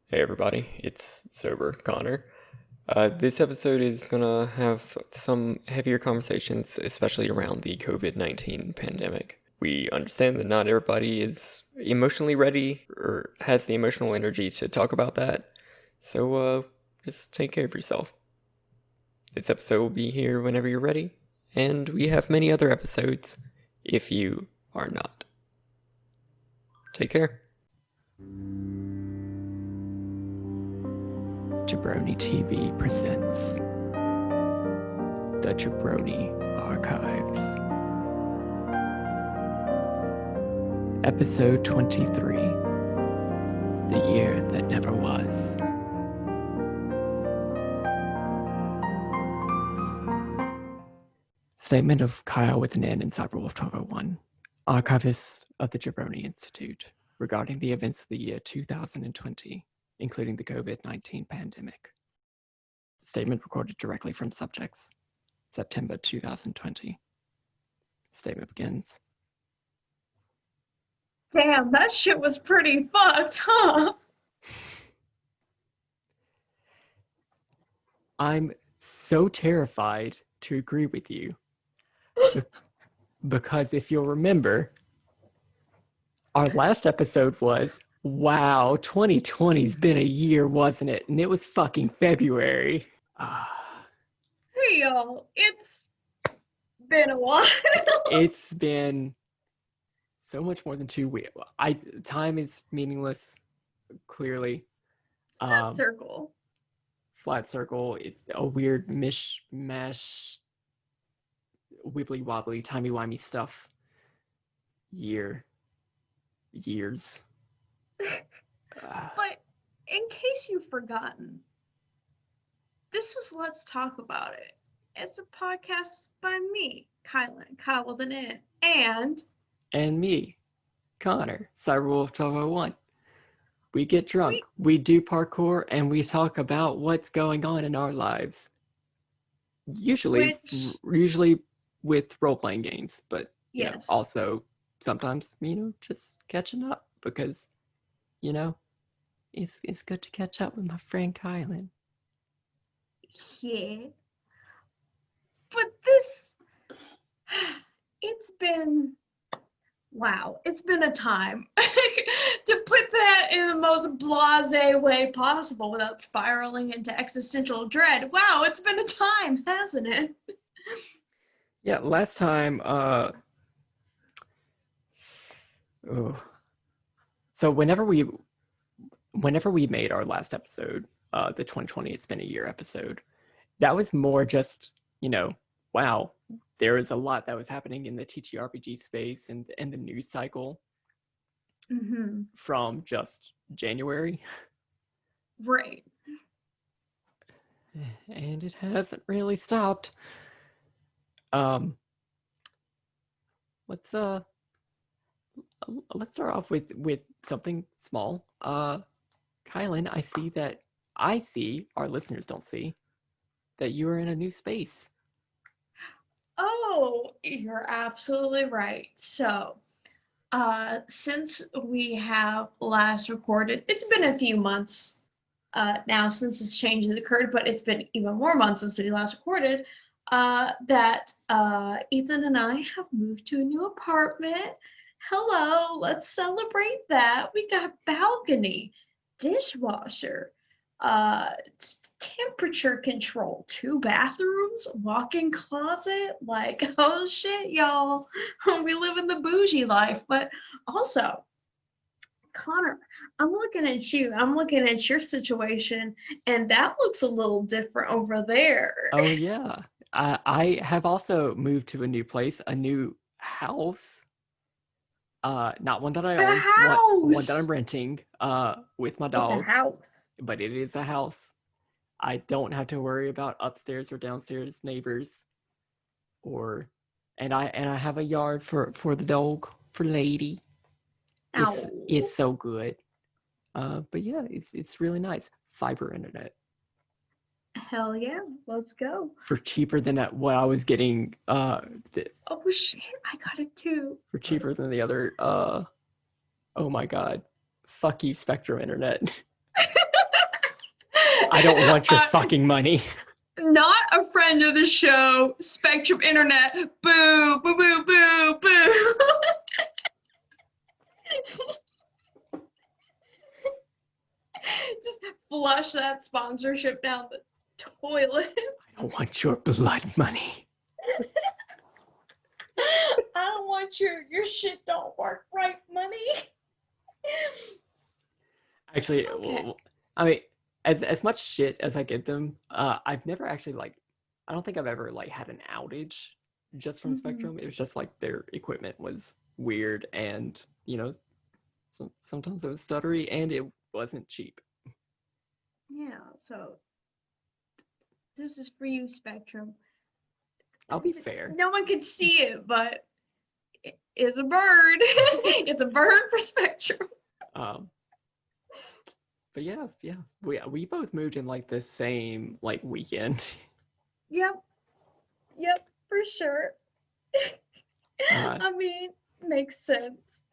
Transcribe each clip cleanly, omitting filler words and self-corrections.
Hey everybody, it's Sober Connor. This episode is gonna have some heavier conversations, especially around the COVID-19 pandemic. We understand that not everybody is emotionally ready or has the emotional energy to talk about that, so just take care of yourself. This episode will be here whenever you're ready, and we have many other episodes if you are not. Take care. JabroniTV presents the Jabroni Archives. Episode 23, The Year That Never Was. Statement of KyleWithAnN and Cybrwulf1201, archivist of the Jabroni Institute, regarding the events of the year 2020, including the COVID-19 pandemic. Statement recorded directly from subjects, September 2020. Statement begins. Damn, that shit was pretty fucked, huh? I'm so terrified to agree with you. Because if you'll remember, our last episode was, wow, 2020's been a year, wasn't it? And it was fucking February. Hey, y'all, it's been a while. It's been so much more than 2 weeks. Time is meaningless, clearly. Circle. Flat circle. It's a weird mishmash, wibbly wobbly, timey wimey stuff. Years. But in case you've forgotten, this is Let's Talk About It. It's a podcast by me, Kylen, KyleWithAnN, And me, Connor, Cybrwulf1201. We get drunk, we do parkour, and we talk about what's going on in our lives. Usually with role-playing games, but yes, also sometimes, just catching up because, it's good to catch up with my friend Kylen. Yeah. But it's been a time. To put that in the most blasé way possible without spiraling into existential dread. Wow, it's been a time, hasn't it? Yeah, last time, so whenever we made our last episode, the 2020 It's Been a Year episode, that was more just, wow, there was a lot that was happening in the TTRPG space and the news cycle from just January. Right. And it hasn't really stopped. Let's start off with something small. Kylen, I see, our listeners don't see, that you are in a new space. Oh, you're absolutely right. So, since we have last recorded, it's been a few months now since this change has occurred, but it's been even more months since we last recorded, that Ethan and I have moved to a new apartment. Hello, let's celebrate that. We got balcony, dishwasher, temperature control, 2 bathrooms, walk-in closet. Like, oh shit, y'all. We live in the bougie life. But also, Connor, I'm looking at you. I'm looking at your situation, and that looks a little different over there. Oh yeah. I have also moved to a new place, a new house. Not one that I own, one that I'm renting, with my dog. It's a house. But it is a house. I don't have to worry about upstairs or downstairs neighbors, and I have a yard for the dog, for Lady. It's so good. But yeah, it's really nice. Fiber internet. Hell yeah, let's go. For cheaper than what I was getting. Oh shit, I got it too. For cheaper than the other. Oh my god, fuck you, Spectrum internet. I don't want your Uh, fucking money. Not a friend of the show, Spectrum Internet. Boo, boo, boo, boo, boo. Just flush that sponsorship down the toilet. I don't want your blood money. I don't want your shit don't work right money. Actually, Okay. I mean, as much shit as I give them, I've never actually like, I don't think I've ever like had an outage just from Mhm. Spectrum. It was just like their equipment was weird, and you know, sometimes it was stuttery, and it wasn't cheap. Yeah, so this is for you, Spectrum. I'll be fair. No one can see it, but it's a bird. It's a bird for Spectrum. But yeah, we both moved in like the same like weekend. Yep, for sure. I mean, makes sense.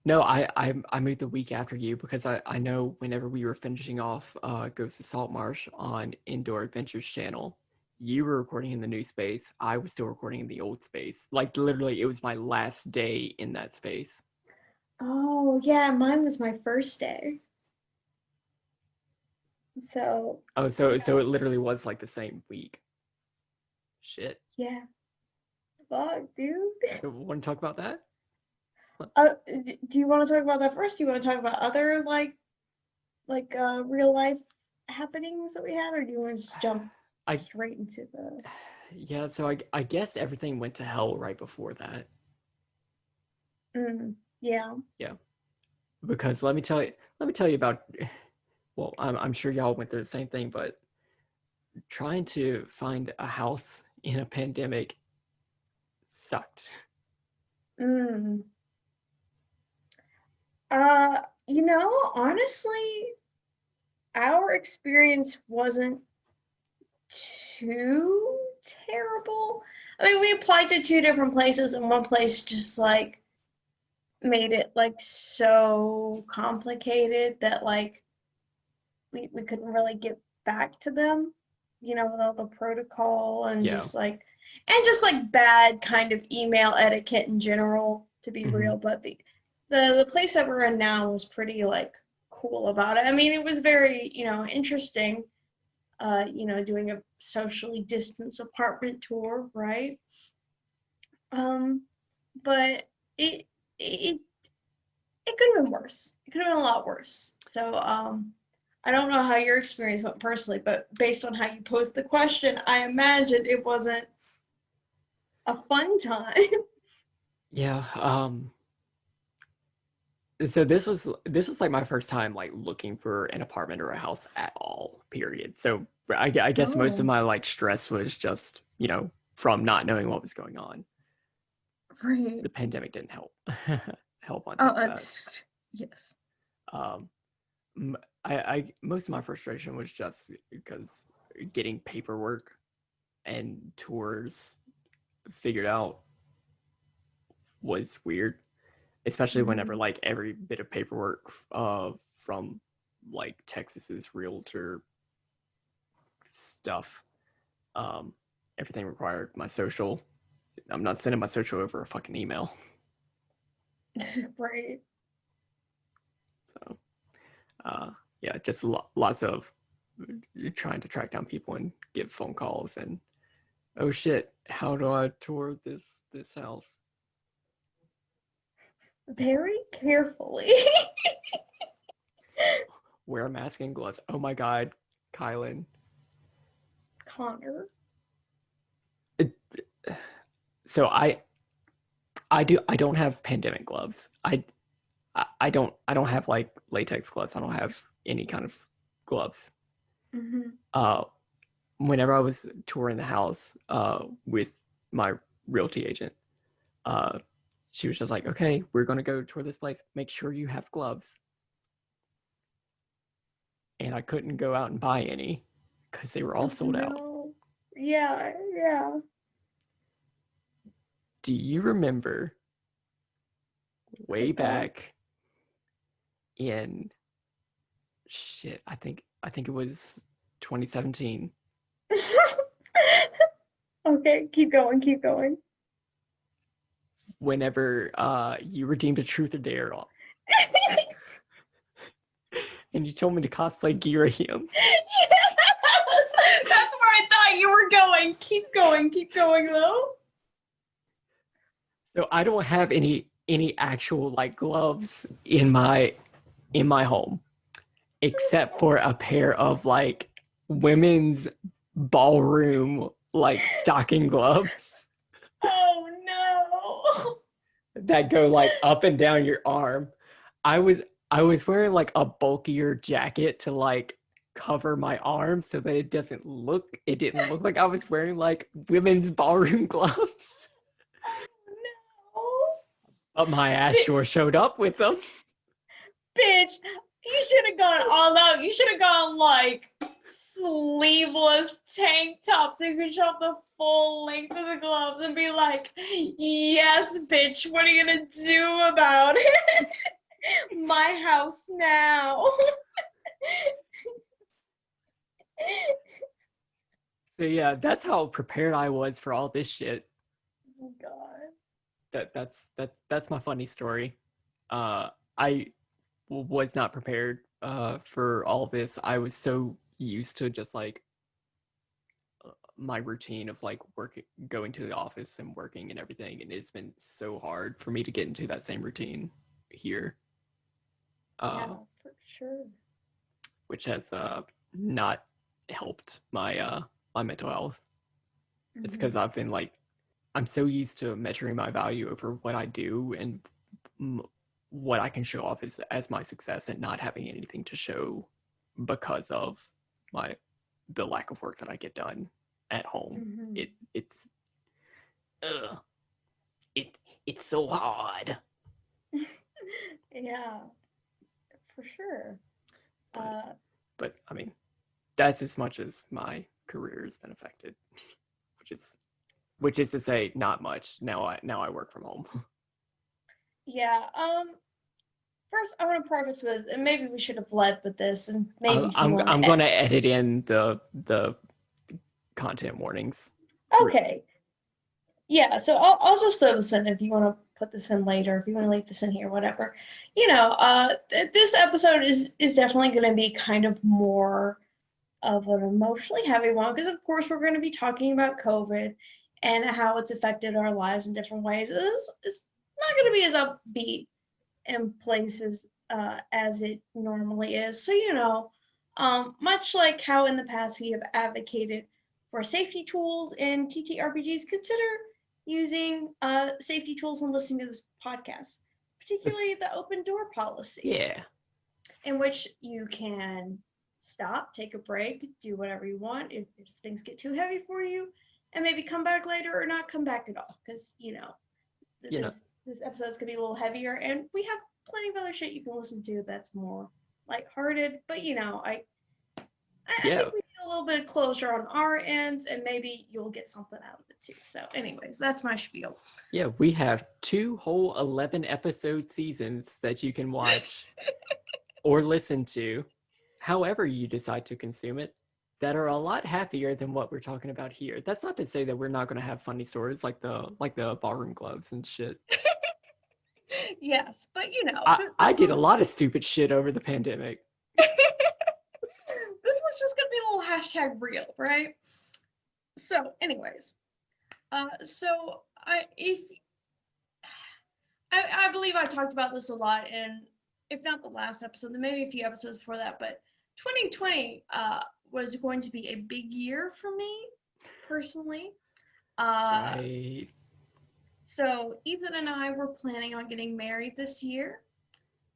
No, I moved the week after you because I know whenever we were finishing off Ghost of Saltmarsh on Indoor Adventures channel, you were recording in the new space. I was still recording in the old space. Like literally, it was my last day in that space. Oh, yeah, mine was my first day. So, Oh, so it literally was like the same week. Shit. yeah. Fuck, dude. So want to talk about that? Do you want to talk about that first? Do you want to talk about other like real life happenings that we had, or do you want to just jump straight into the? Yeah, so I guess everything went to hell right before that. Yeah. Yeah. Because let me tell you about, well, I'm sure y'all went through the same thing, but trying to find a house in a pandemic sucked. Honestly, our experience wasn't too terrible. I mean, we applied to 2 different places, and one place just like made it like so complicated that like we couldn't really get back to them, with all the protocol and Yeah. just like bad kind of email etiquette in general, to be real. But the place that we're in now was pretty like cool about it. I mean, it was very, interesting, doing a socially distanced apartment tour, right? But it it it could have been worse. It could have been a lot worse. So I don't know how your experience went personally, but based on how you posed the question, I imagined it wasn't a fun time. Yeah. So this was like my first time like looking for an apartment or a house at all, period. So I guess most of my like stress was just, from not knowing what was going on. Right. The pandemic didn't help. Help on top of that. Yes. I most of my frustration was just because getting paperwork and tours figured out was weird, especially whenever like every bit of paperwork from like Texas's realtor stuff, everything required my social. I'm not sending my social over a fucking email. Right. So yeah, just lots of trying to track down people and give phone calls and, oh shit, how do I tour this house? Very carefully. Wear a mask and gloves. Oh my god, Kylen. Connor. So I don't have pandemic gloves. I don't have like latex gloves. I don't have any kind of gloves. Whenever I was touring the house with my realty agent, she was just like, okay, we're gonna go tour this place. Make sure you have gloves. And I couldn't go out and buy any because they were all sold out. Yeah. Do you remember way back in shit, I think it was 2017. Okay, keep going. Whenever you redeemed a truth or dare on, and you told me to cosplay Girahim. Yes! That's where I thought you were going. Keep going though. So I don't have any actual like gloves in my home, except for a pair of like women's ballroom like stocking gloves Oh no. that go like up and down your arm. I was wearing like a bulkier jacket to like cover my arm so that it didn't look like I was wearing like women's ballroom gloves. No. But my ass sure showed up with them. Bitch, you should have gone all out. You should have gone like sleeveless tank tops so you could show the full length of the gloves and be like, yes, bitch, what are you gonna do about it? My house now. So yeah, that's how prepared I was for all this shit. Oh God. That's my funny story. I was not prepared for all this. I was so used to just like my routine of like working, going to the office and working and everything, and it's been so hard for me to get into that same routine here. Yeah, for sure. Which has not helped my my mental health. It's because I've been like, I'm so used to measuring my value over what I do and what I can show off as my success, and not having anything to show because of the lack of work that I get done at home. It's it's so hard. Yeah, for sure. But I mean, that's as much as my career has been affected, which is to say, not much. Now I work from home. Yeah. First, I want to preface with, and maybe we should have led with this, and maybe I'm going to edit in the content warnings. Okay. Yeah. So I'll just throw this in if you want to put this in later, if you want to leave this in here, whatever. This episode is definitely going to be kind of more of an emotionally heavy one, because of course we're going to be talking about COVID and how it's affected our lives in different ways. This is not going to be as upbeat in places as it normally is. So, much like how in the past we have advocated for safety tools in TTRPGs, consider using safety tools when listening to this podcast, particularly the open door policy. Yeah. In which you can stop, take a break, do whatever you want if things get too heavy for you, and maybe come back later or not come back at all, because this episode's gonna be a little heavier, and we have plenty of other shit you can listen to that's more lighthearted. But I think we need a little bit of closure on our ends, and maybe you'll get something out of it too. So anyways, that's my spiel. Yeah, we have 2 whole 11 episode seasons that you can watch or listen to, however you decide to consume it, that are a lot happier than what we're talking about here. That's not to say that we're not going to have funny stories like the ballroom gloves and shit. Yes, but I did a lot of stupid shit over the pandemic. This one's just gonna be a little hashtag real, right? So, anyways, I believe I talked about this a lot, and if not the last episode, then maybe a few episodes before that. But 2020 was going to be a big year for me personally. Right. So Ethan and I were planning on getting married this year,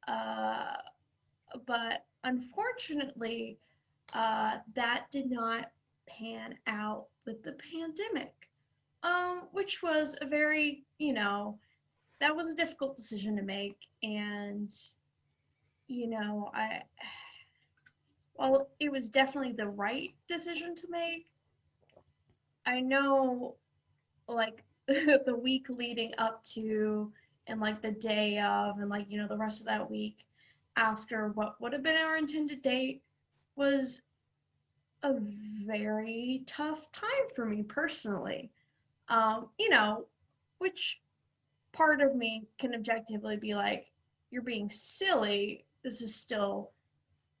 but unfortunately, that did not pan out with the pandemic, which was a very, that was a difficult decision to make. And, while it was definitely the right decision to make, I know, like, the week leading up to and like the day of and like the rest of that week, after what would have been our intended date was a very tough time for me personally. You know, which part of me can objectively be like, you're being silly. This is still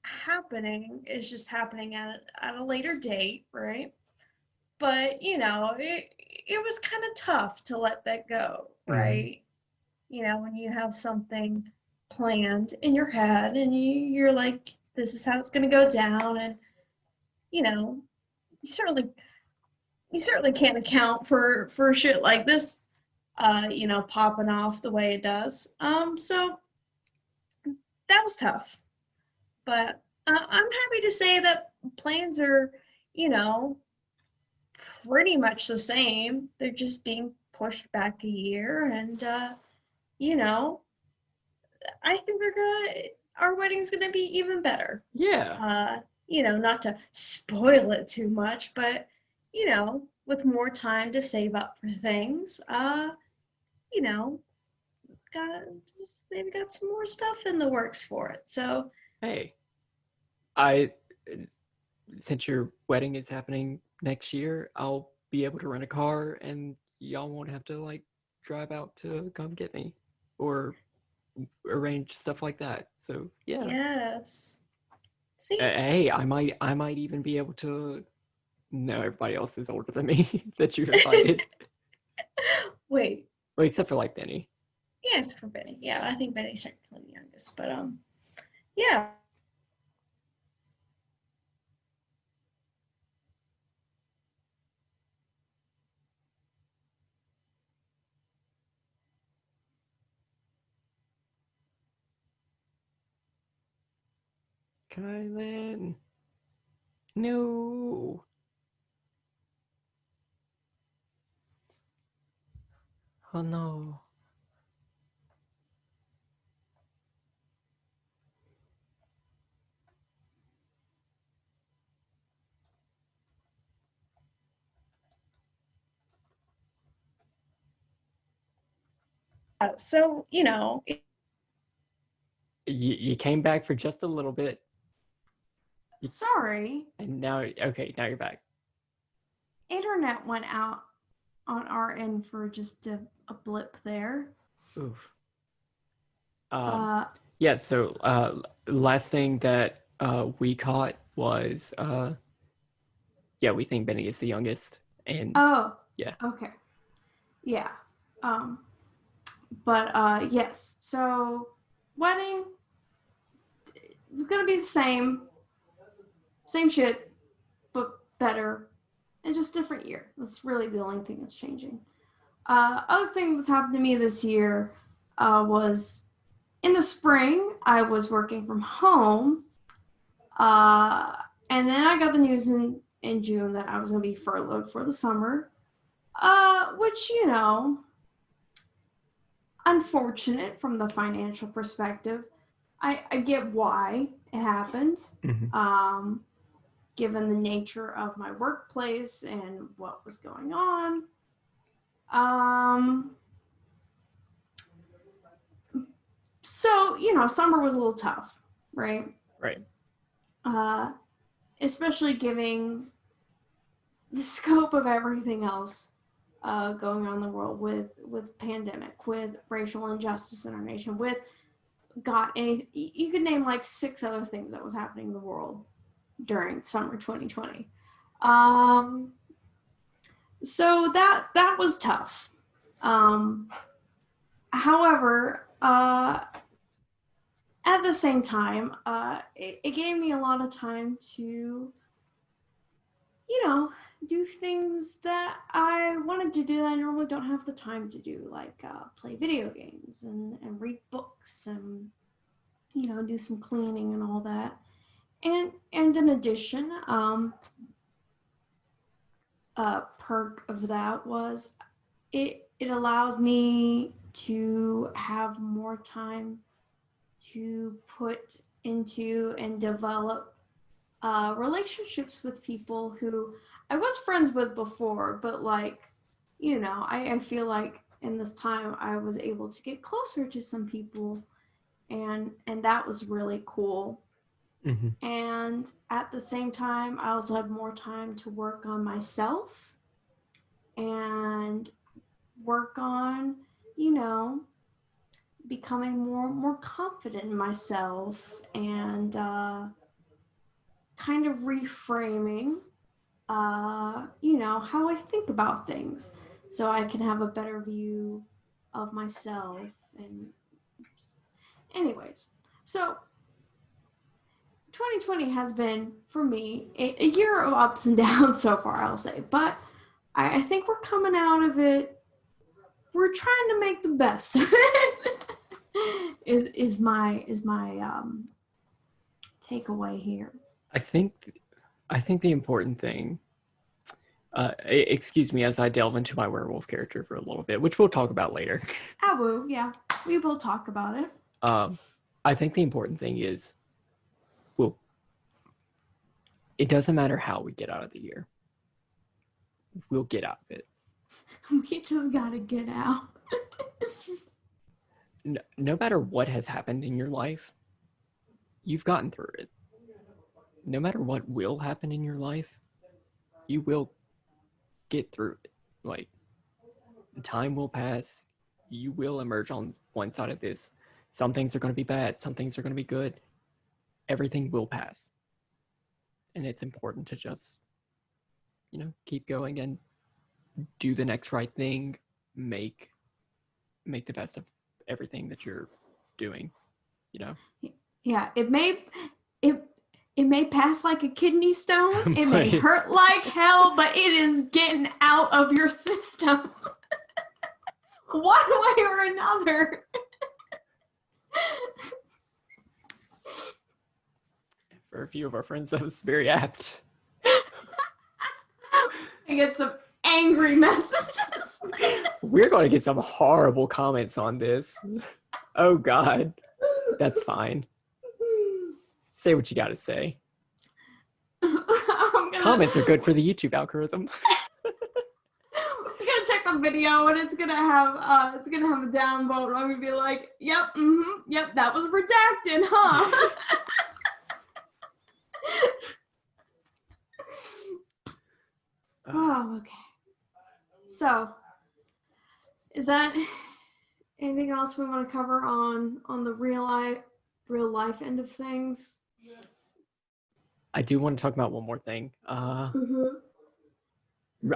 happening. It's just happening at a later date, right? But, you know, it was kind of tough to let that go, right? You know, when you have something planned in your head and you're like, this is how it's going to go down. And, you know, you certainly can't account for shit like this, you know, popping off the way it does. So that was tough, but I'm happy to say that plans are, you know, pretty much the same. They're just being pushed back a year, and you know, I think our wedding's gonna be even better. Yeah. You know, not to spoil it too much, but you know, with more time to save up for things, you know, maybe got some more stuff in the works for it. So Hey, I since your wedding is happening next year, I'll be able to rent a car and y'all won't have to like drive out to come get me or arrange stuff like that. So yeah. yes. See, Hey, I might even be able to. No, everybody else is older than me that you invited. wait, Well, except for like Benny. yes, for Benny. Yeah, I think Benny's technically the youngest, but yeah. Kylen. No. Oh no. So you know, You came back for just a little bit, sorry, and now okay, now you're back. internet went out on our end for just a blip there. Oof. Uh, Yeah. So last thing that we caught was yeah, we think Benny is the youngest, and oh, yeah. okay, yeah. Um, but yes. So wedding is gonna be the same shit, but better, and just different year. That's really the only thing that's changing. Other thing that's happened to me this year was in the spring, I was working from home. And then I got the news in June that I was going to be furloughed for the summer, which, you know, unfortunate from the financial perspective. I get why it happened, given the nature of my workplace and what was going on. So, you know, summer was a little tough, right? Right. Especially giving the scope of everything else going on in the world with pandemic, with racial injustice in our nation, with you could name like 6 other things that was happening in the world during summer 2020. So that was tough. However, at the same time, it gave me a lot of time to, you know, do things that I wanted to do that I normally don't have the time to do, like play video games and read books and, you know, do some cleaning and all that. And in addition, a perk of that was it allowed me to have more time to put into and develop relationships with people who I was friends with before, but like, you know, I feel like in this time I was able to get closer to some people and that was really cool. Mm-hmm. And at the same time, I also had more time to work on myself and work on, becoming more confident in myself and kind of reframing, how I think about things, so I can have a better view of myself. And anyways, so 2020 has been, for me, a year of ups and downs so far, I'll say. But I think we're coming out of it. We're trying to make the best of it. is my takeaway here. I think the important thing. Excuse me as I delve into my werewolf character for a little bit, which we'll talk about later. Abu, yeah, we will talk about it. I think the important thing is, well, it doesn't matter how we get out of the year. We'll get out of it. We just gotta get out. No matter what has happened in your life, you've gotten through it. No matter what will happen in your life, you will get through it. Like, time will pass. You will emerge on one side of this. Some things are going to be bad. Some things are going to be good. Everything will pass. And it's important to just, keep going and do the next right thing. Make the best of everything that you're doing, Yeah, it may pass like a kidney stone. It may hurt like hell, but it is getting out of your system. One way or another. For a few of our friends, that was very apt. I get some angry messages. We're going to get some horrible comments on this. Oh, God. That's fine. Say what you got to say. Comments are good for the YouTube algorithm. We're gonna check the video and it's gonna have a downvote. I'm gonna be like, yep, that was redacted, huh? Oh, okay. So, is that anything else we want to cover on the real life end of things? I do want to talk about one more thing. Mm-hmm.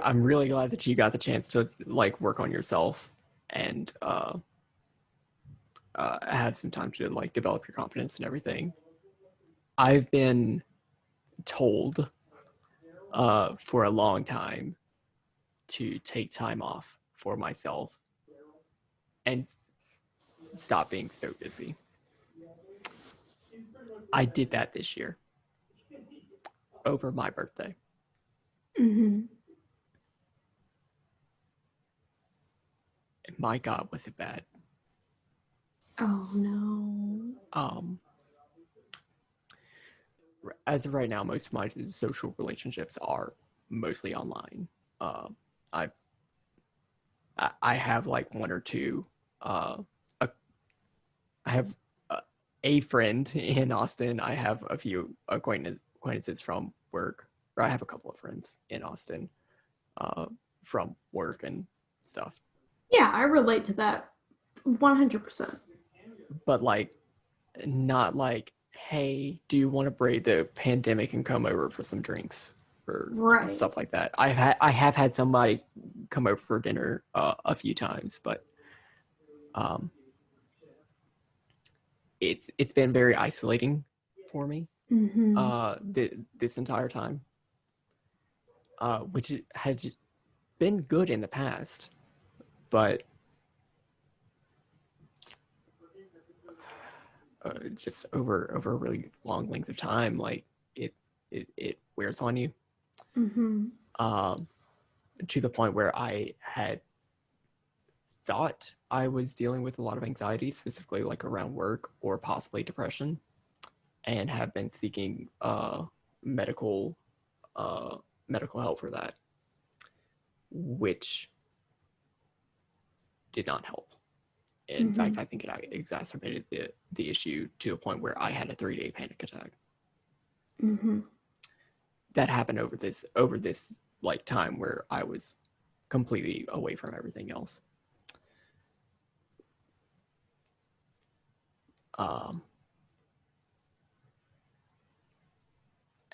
I'm really glad that you got the chance to work on yourself and have some time to develop your confidence and everything. I've been told for a long time to take time off for myself and stop being so busy. I did that this year over my birthday. Mm-hmm. And my God, was it bad. Oh no. As of right now, most of my social relationships are mostly online. I have one or two. I have a friend in Austin. I have a few acquaintances from work. Or I have a couple of friends in Austin from work and stuff. Yeah, I relate to that 100%. But not hey, do you want to brave the pandemic and come over for some drinks or stuff like that? I have had somebody come over for dinner a few times, but it's been very isolating for me this entire time, which has been good in the past, but just over a really long length of time, it wears on you. To the point where I had thought I was dealing with a lot of anxiety, specifically around work or possibly depression, and have been seeking medical help for that, which did not help. In fact, I think it exacerbated the issue to a point where I had a 3-day panic attack. That happened over this like time where I was completely away from everything else.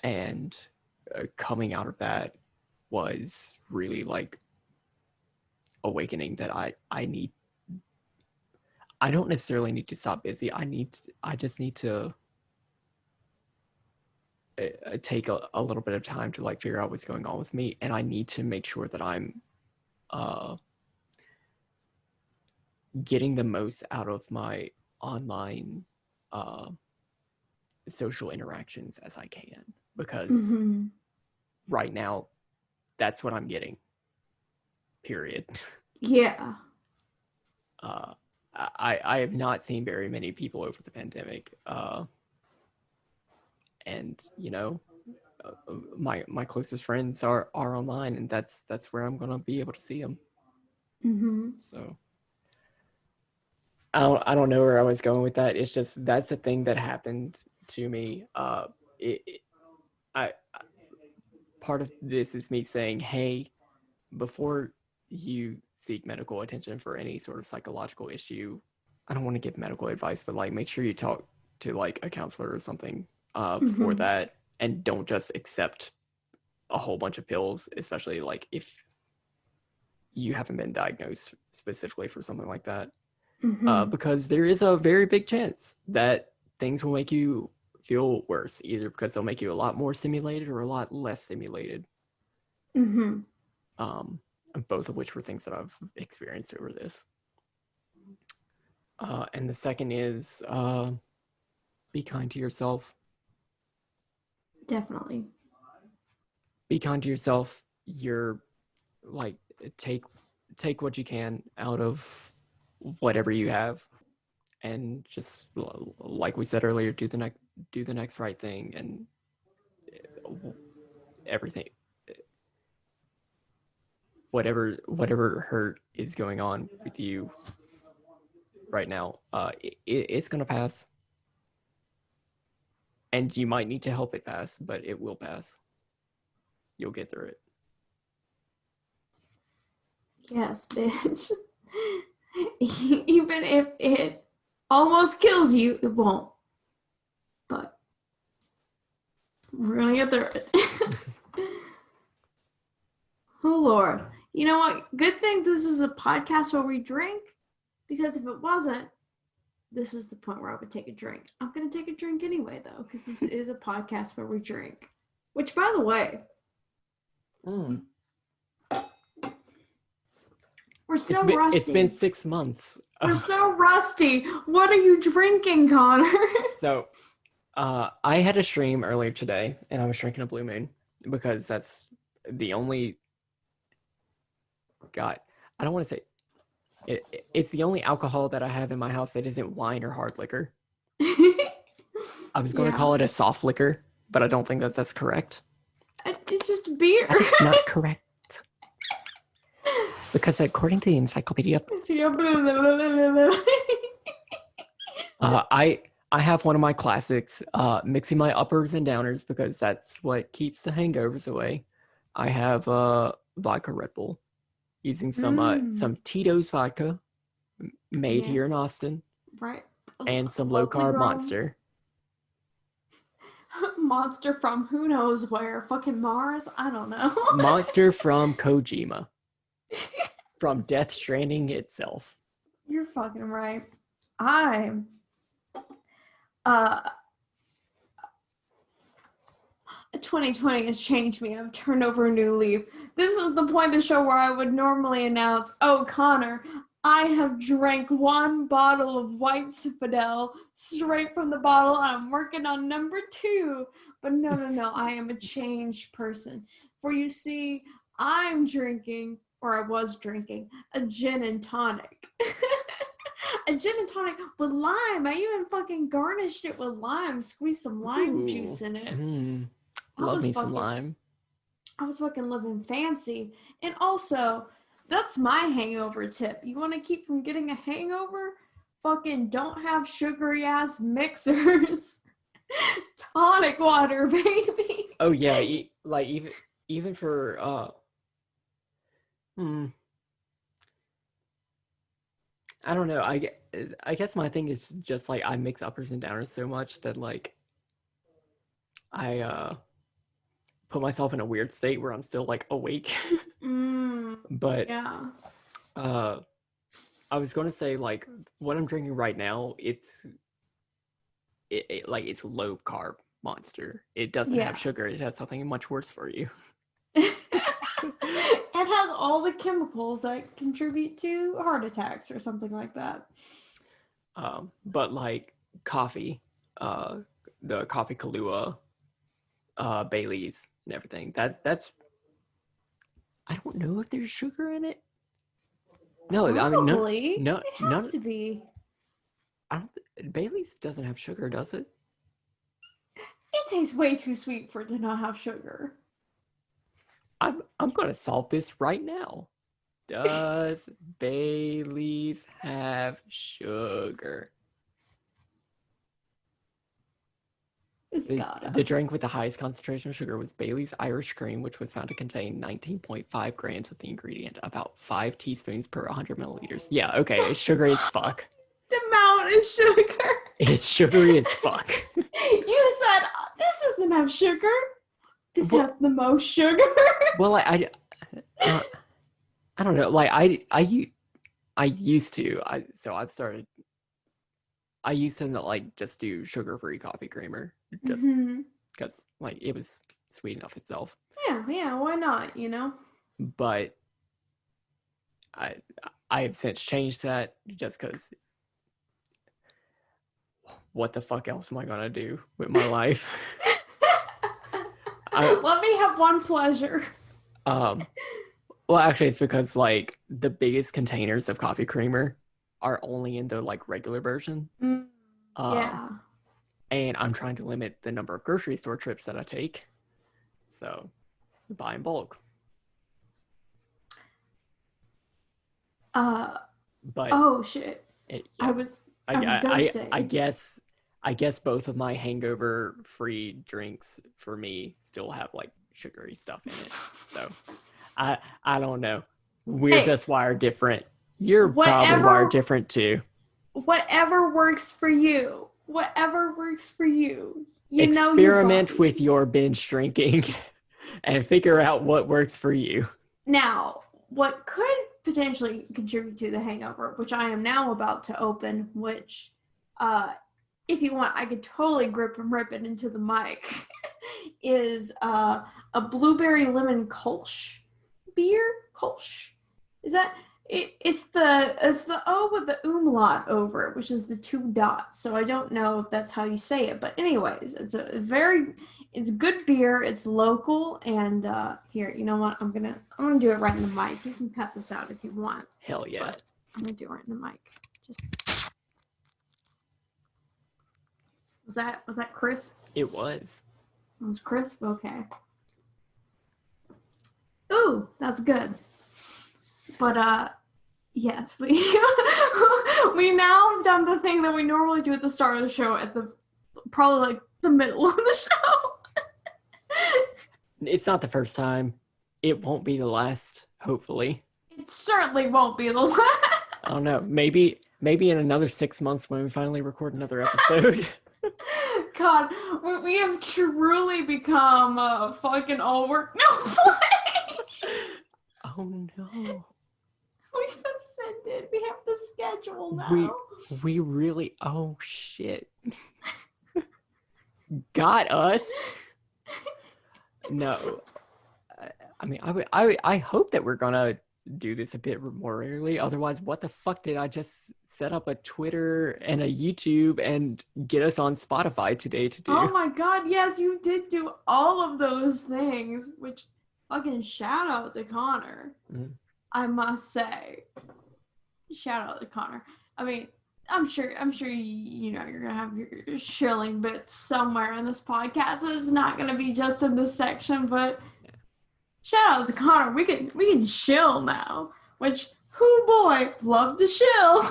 And coming out of that was really like awakening that I don't necessarily need to stop busy. I just need to take a little bit of time to like figure out what's going on with me, and I need to make sure that I'm getting the most out of my online social interactions as I can, because right now that's what I'm getting, period. Yeah. I have not seen very many people over the pandemic, and you know, my closest friends are online, and that's where I'm gonna be able to see them. So I don't know where I was going with that. It's just that's a thing that happened to me. Part of this is me saying, hey, before you seek medical attention for any sort of psychological issue, I don't want to give medical advice, but like make sure you talk to like a counselor or something for that, and don't just accept a whole bunch of pills, especially like if you haven't been diagnosed specifically for something like that. Because there is a very big chance that things will make you feel worse, either because they'll make you a lot more stimulated or a lot less stimulated. Both of which were things that I've experienced over this. And the second is be kind to yourself. Definitely. Be kind to yourself. You're like take what you can out of whatever you have, and just like we said earlier, do the next right thing, and everything, whatever hurt is going on with you right now, it's gonna pass, and you might need to help it pass, but it will pass. You'll get through it. Yes, bitch. Even if it almost kills you, it won't. But we're gonna get through it. Oh Lord. You know what? Good thing this is a podcast where we drink, because if it wasn't, this is the point where I would take a drink. I'm gonna take a drink anyway, though, because this is a podcast where we drink. Which, by the way, we're so rusty. It's been 6 months. We're so rusty. What are you drinking, Connor? So, I had a stream earlier today, and I was drinking a Blue Moon because that's the only. God, I don't want to say it's the only alcohol that I have in my house that isn't wine or hard liquor. I was going to call it a soft liquor, but I don't think that's correct. It's just beer. That's not correct. Because according to the encyclopedia, I have one of my classics, mixing my uppers and downers because that's what keeps the hangovers away. I have vodka Red Bull, using some Tito's vodka, made here in Austin, right? And some low carb Monster. Monster from who knows where? Fucking Mars? I don't know. Monster from Kojima. From Death Stranding itself. You're fucking right. 2020 has changed me. I've turned over a new leaf. This is the point of the show where I would normally announce, oh, Connor, I have drank 1 bottle of White Citadel straight from the bottle, and I'm working on number 2. But no, I am a changed person. For you see, I'm drinking, or I was drinking, a gin and tonic. A gin and tonic with lime. I even fucking garnished it with lime, squeezed some lime juice in it. Love me some lime. I was fucking living fancy. And also, that's my hangover tip. You want to keep from getting a hangover? fucking don't have sugary ass mixers. Tonic water, baby. Oh yeah, like even for I don't know. I guess my thing is just like I mix uppers and downers so much that like I put myself in a weird state where I'm still like awake. But yeah. I was going to say like what I'm drinking right now, it's low carb Monster. It doesn't have sugar. It has something much worse for you. It has all the chemicals that contribute to heart attacks or something like that. But like coffee, the coffee Kahlua, Bailey's and everything. That's I don't know if there's sugar in it. No, Probably. I mean no, it has to be. Bailey's doesn't have sugar, does it? It tastes way too sweet for it to not have sugar. I'm gonna solve this right now. Does Bailey's have sugar? It's gotta. The drink with the highest concentration of sugar was Bailey's Irish Cream, which was found to contain 19.5 grams of the ingredient, about 5 teaspoons per 100 milliliters. Yeah, okay, it's sugary as fuck. The amount is sugar. It's sugary as fuck. You said, this doesn't have sugar. This has the most sugar. Well, I don't know. Like I used to. I used to like just do sugar-free coffee creamer, just because like it was sweet enough itself. Yeah. Why not? You know. But I have since changed that just because. What the fuck else am I gonna do with my life? Let me have one pleasure. Well, actually, it's because like the biggest containers of coffee creamer are only in the like regular version. Yeah. And I'm trying to limit the number of grocery store trips that I take, so buy in bulk. But oh shit! Yeah. I was gonna say. I guess both of my hangover-free drinks for me still have like sugary stuff in it. So I don't know. We're just wired different. You're probably wired different too. Whatever works for you. Whatever works for you. Experiment with your binge drinking and figure out what works for you. Now, what could potentially contribute to the hangover, which I am now about to open, which if you want, I could totally grip and rip it into the mic, is a blueberry lemon Kolsch beer. Kolsch. Is that it? It's the O with the umlaut over it, which is the 2 dots. So I don't know if that's how you say it, but anyways, it's good beer. It's local, and here, you know what? I'm gonna do it right in the mic. You can cut this out if you want. Hell yeah! But I'm gonna do it right in the mic. Just. Was that crisp? It was. It was crisp? Okay. Ooh, that's good. But yes, we now have done the thing that we normally do at the start of the show at probably like the middle of the show. It's not the first time. It won't be the last, hopefully. It certainly won't be the last. I don't know. Maybe in another 6 months when we finally record another episode. God, we have truly become fucking all work no play. Oh no. We've ascended. We have the schedule now. We really. Oh shit. Got us. No. I mean, I hope that we're gonna do this a bit more rarely. Otherwise, what the fuck did I just set up a Twitter and a YouTube and get us on Spotify today to do? Oh my god, yes, you did do all of those things, which fucking shout out to Connor. I must say. Shout out to Connor. I mean, I'm sure you know you're gonna have your shilling bits somewhere in this podcast. It's not gonna be just in this section, but shout out to Connor. We can shill now, which whoo boy, love to shill.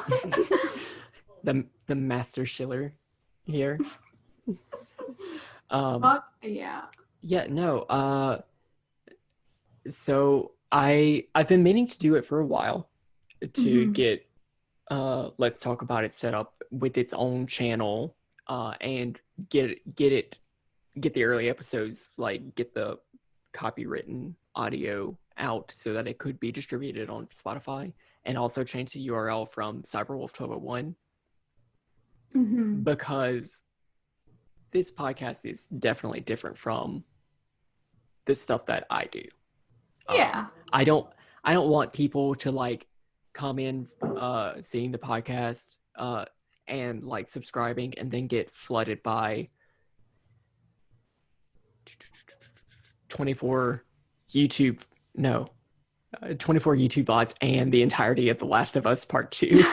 the master shiller here. Yeah. Yeah, no. So I've been meaning to do it for a while to get Let's Talk About It set up with its own channel, and get the early episodes, like get the copywritten audio out so that it could be distributed on Spotify, and also change the URL from Cybrwulf1201 because this podcast is definitely different from the stuff that I do. Yeah. I don't want people to like come in seeing the podcast and like subscribing and then get flooded by 24 YouTube lives and the entirety of The Last of Us Part 2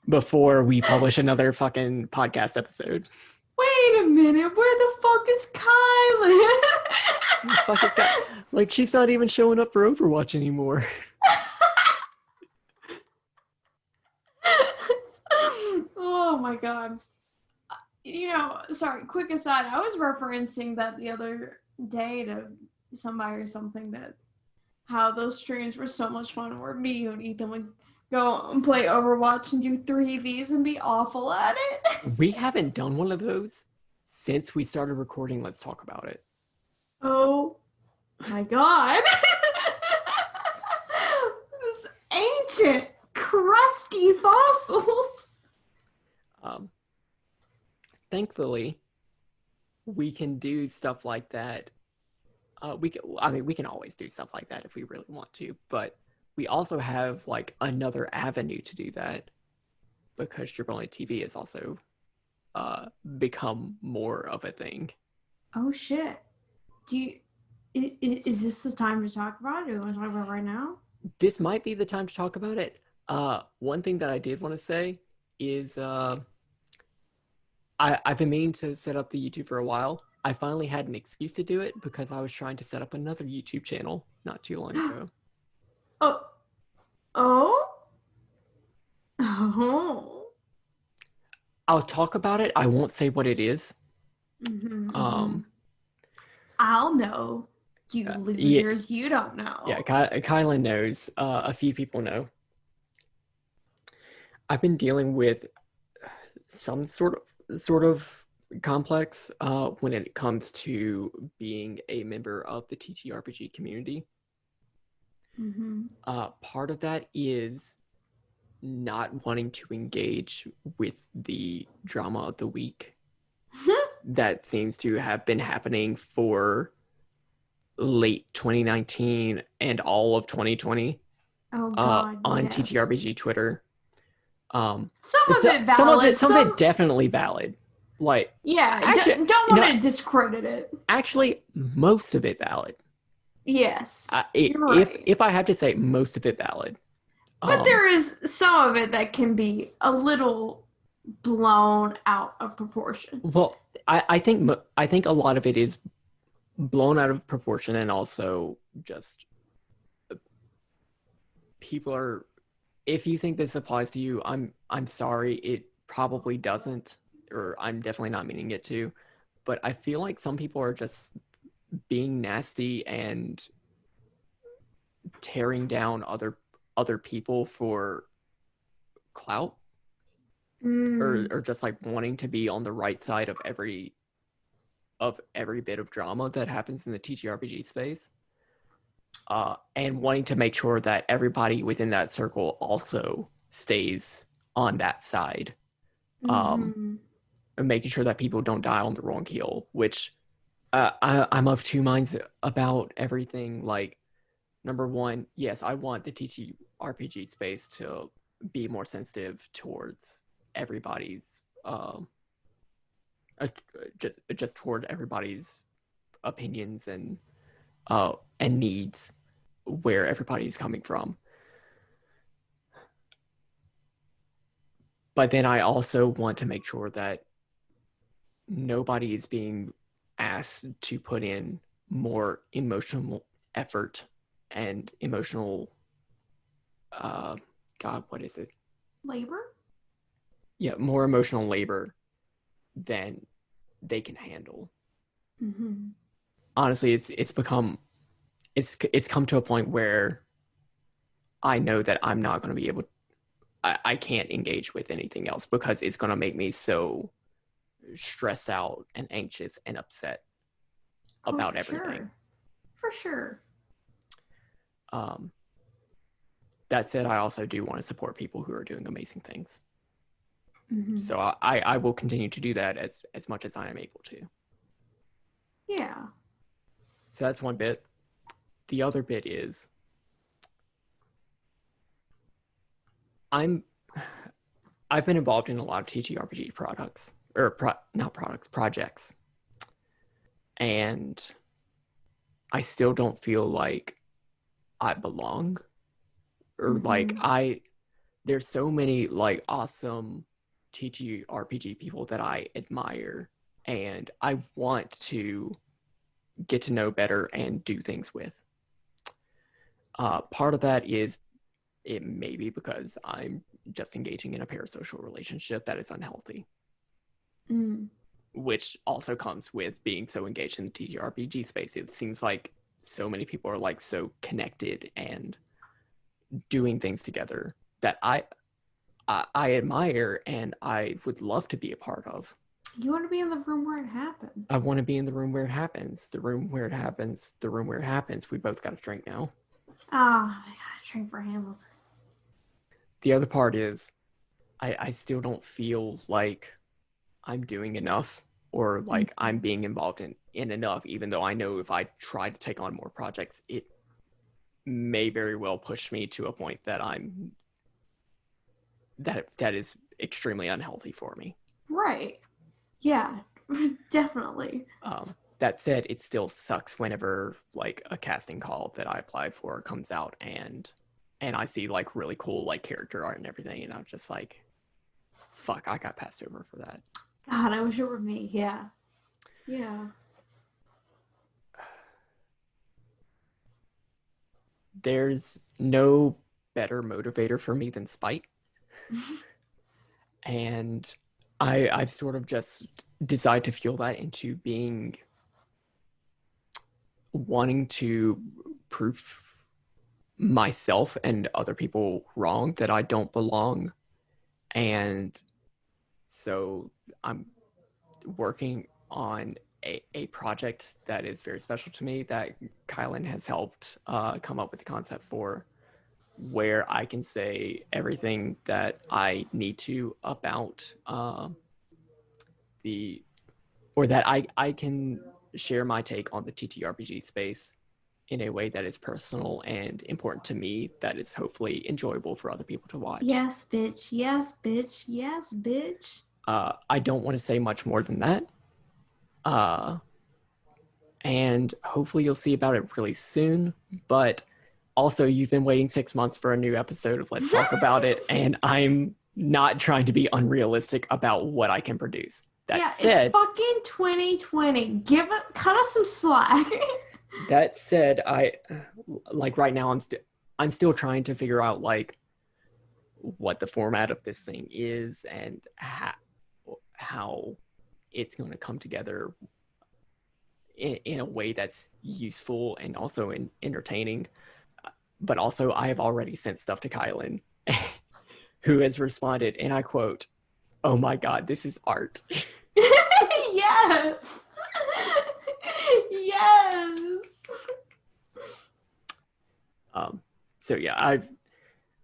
before we publish another fucking podcast episode. Wait a minute, where the fuck is Kylen? The fuck is that? Like, she's not even showing up for Overwatch anymore. Oh my god. Sorry, quick aside, I was referencing that the other day to somebody or something, that how those streams were so much fun where me and Ethan would go and play Overwatch and do 3Vs and be awful at it. We haven't done one of those since we started recording Let's Talk About It. Oh my god. This ancient, crusty fossils. Thankfully, we can do stuff like that. We can always do stuff like that if we really want to, but we also have like another avenue to do that because JabroniTV has also become more of a thing. Oh shit. Is this the time to talk about it? Do you want to talk about it right now? This might be the time to talk about it. One thing that I did want to say is I've been meaning to set up the YouTube for a while. I finally had an excuse to do it because I was trying to set up another YouTube channel not too long ago. Oh. I'll talk about it. I won't say what it is. I'll know. You losers, you don't know. Yeah, Kylen knows. A few people know. I've been dealing with some sort of complex when it comes to being a member of the TTRPG community. Part of that is not wanting to engage with the drama of the week that seems to have been happening for late 2019 and all of 2020 on TTRPG Twitter. Some of it valid. Some of it definitely valid. Like, yeah, actually, don't want to discredit it. Actually, most of it valid. Yes, you're right. If I have to say, most of it valid. But there is some of it that can be a little blown out of proportion. Well, I think a lot of it is blown out of proportion, and also just people are. If you think this applies to you, I'm sorry. It probably doesn't, or I'm definitely not meaning it to. But I feel like some people are just being nasty and tearing down other people for clout, or just like wanting to be on the right side of every bit of drama that happens in the TTRPG space, and wanting to make sure that everybody within that circle also stays on that side, and making sure that people don't die on the wrong heel, which I'm of two minds about everything. Like, number one, yes, I want the TTRPG space to be more sensitive towards everybody's just toward everybody's opinions and needs, where everybody's coming from. But then I also want to make sure that nobody is being asked to put in more emotional effort and emotional what is it? Labor? more emotional labor than they can handle. Mm-hmm. Honestly, it's come to a point where I know that I'm not going to be able, I can't engage with anything else because it's going to make me so stressed out and anxious and upset about everything. For sure. That said, I also do want to support people who are doing amazing things. Mm-hmm. So I will continue to do that as much as I am able to. Yeah. So that's one bit. The other bit is I've been involved in a lot of TTRPG projects. And I still don't feel like I belong. Or like there's so many like awesome TTRPG people that I admire and I want to get to know better and do things with. Part of that is it may be because I'm just engaging in a parasocial relationship that is unhealthy. Which also comes with being so engaged in the TTRPG space. It seems like so many people are like so connected and doing things together that I admire and I would love to be a part of. You want to be in the room where it happens. I want to be in the room where it happens. The room where it happens. The room where it happens. We both got a drink now. I got a drink for Hamilton. The other part is I still don't feel like I'm doing enough or like I'm being involved in enough, even though I know if I try to take on more projects, it may very well push me to a point that that is extremely unhealthy for me. Right. Yeah, definitely. That said, it still sucks whenever like a casting call that I applied for comes out and I see like really cool like character art and everything, and I'm just like, fuck, I got passed over for that. God, I wish it were me. Yeah. There's no better motivator for me than spite. And I've sort of just decided to fuel that into wanting to prove myself and other people wrong, that I don't belong. And so I'm working on a project that is very special to me that Kylen has helped come up with the concept for, where I can say everything that I need to about that I can share my take on the TTRPG space in a way that is personal and important to me, that is hopefully enjoyable for other people to watch. Yes, bitch. Yes, bitch. Yes, bitch. I don't want to say much more than that. And hopefully you'll see about it really soon. But also, you've been waiting 6 months for a new episode of Let's Talk About It, and I'm not trying to be unrealistic about what I can produce. That said, it's fucking 2020. Cut us some slack. That said, I like right now I'm still trying to figure out like what the format of this thing is and how it's going to come together in a way that's useful and also entertaining. But also, I have already sent stuff to Kylen, who has responded, and I quote, "Oh my God, this is art." Yes. Yes. So yeah,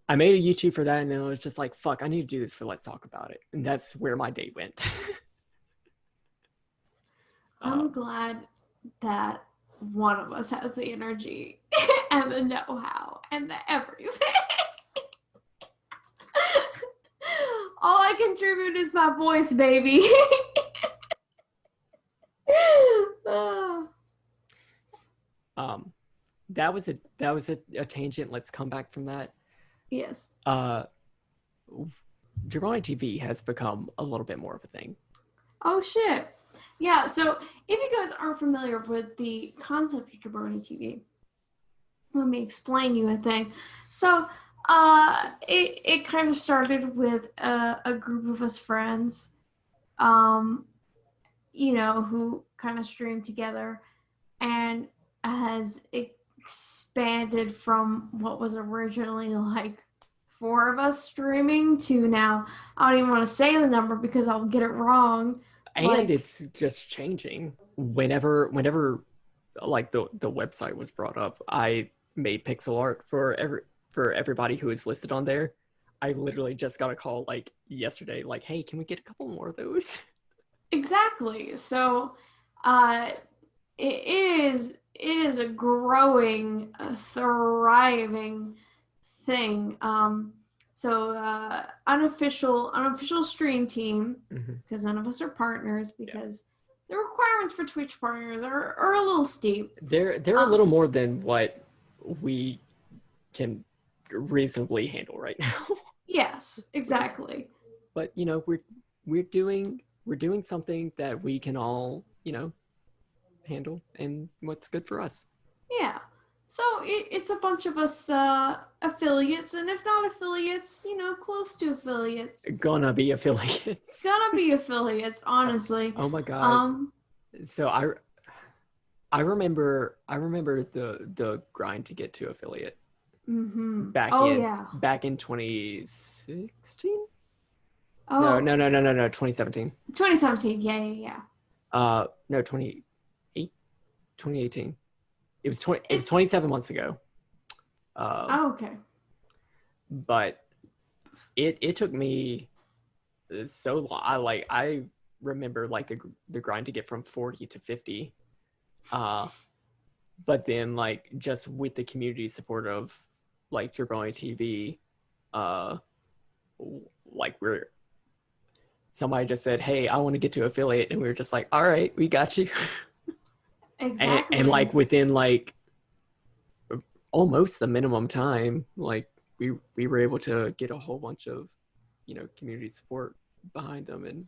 I made a YouTube for that, and then I was just like, fuck, I need to do this for Let's Talk About It. And that's where my day went. I'm glad that one of us has the energy and the know-how and the everything. All I contribute is my voice, baby. That was a tangent. Let's come back from that. Yes. JabroniTV has become a little bit more of a thing. Oh shit. Yeah, so if you guys aren't familiar with the concept of JabroniTV, let me explain you a thing. So It kind of started with a group of us friends, um, who kind of streamed together, and has expanded from what was originally like 4 of us streaming to now. I don't even want to say the number because I'll get it wrong. And it's just changing. Whenever like the website was brought up, I made pixel art for everybody who is listed on there. I literally just got a call like yesterday, like, hey, can we get a couple more of those? Exactly. So it is a growing, thriving thing. So unofficial stream team, because none of us are partners, because the requirements for Twitch partners are a little steep. They're a little more than what we can reasonably handle right now. Yes, exactly. But we're doing something that we can all handle, and what's good for us. Yeah. So it's a bunch of us affiliates, and if not affiliates, close to affiliates. Gonna be affiliates. Gonna be affiliates, honestly. Oh my god. So I remember the grind to get to affiliate. Back in 2016. Oh no, 2017. 2017. Yeah. No, 2018. It was 27 months ago. Okay. But it took me so long. I remember like the grind to get from 40 to 50. But then like just with the community support of like JabroniTV, like somebody just said, hey, I want to get to affiliate, and we were just like, all right, we got you. Exactly. And like within like almost the minimum time, like we were able to get a whole bunch of community support behind them and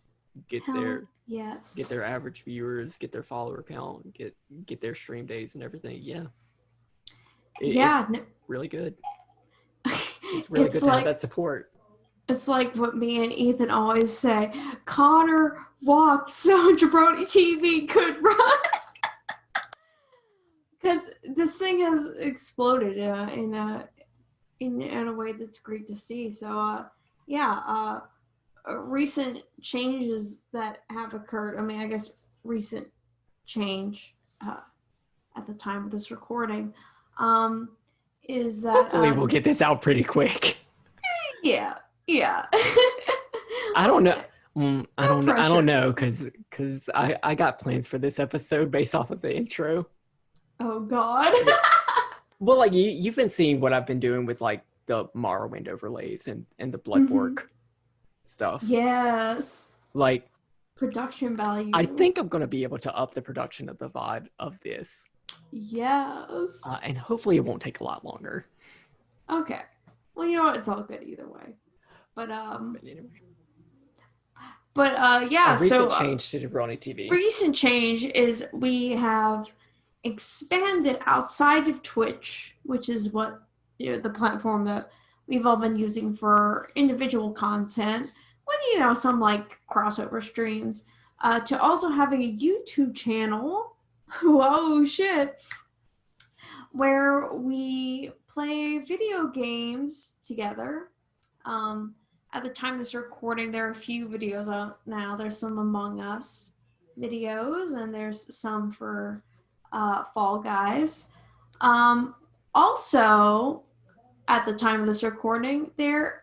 get their average viewers, get their follower count, get their stream days and everything. It's really good. It's really good to have that support. It's like what me and Ethan always say: Connor walked so JabroniTV could run. Because this thing has exploded in a way that's great to see. So recent changes that have occurred. I mean, I guess recent change at the time of this recording is that hopefully we'll get this out pretty quick. Yeah. I don't know. I don't know because I got plans for this episode based off of the intro. Oh God. Well, like you've been seeing what I've been doing with like the Morrowind overlays and the Bloodborne stuff. Yes. Like production value. I think I'm gonna be able to up the production of the VOD of this. Yes. And hopefully it won't take a lot longer. Okay. Well, you know what? It's all good either way. But anyway. Yeah. Recent change to JabroniTV. Recent change is we have expanded outside of Twitch, which is what the platform that we've all been using for individual content, with some like crossover streams, to also having a YouTube channel. Whoa, shit! Where we play video games together. At the time of this recording, there are a few videos out now. There's some Among Us videos, and there's some for Fall Guys. Also, at the time of this recording, there's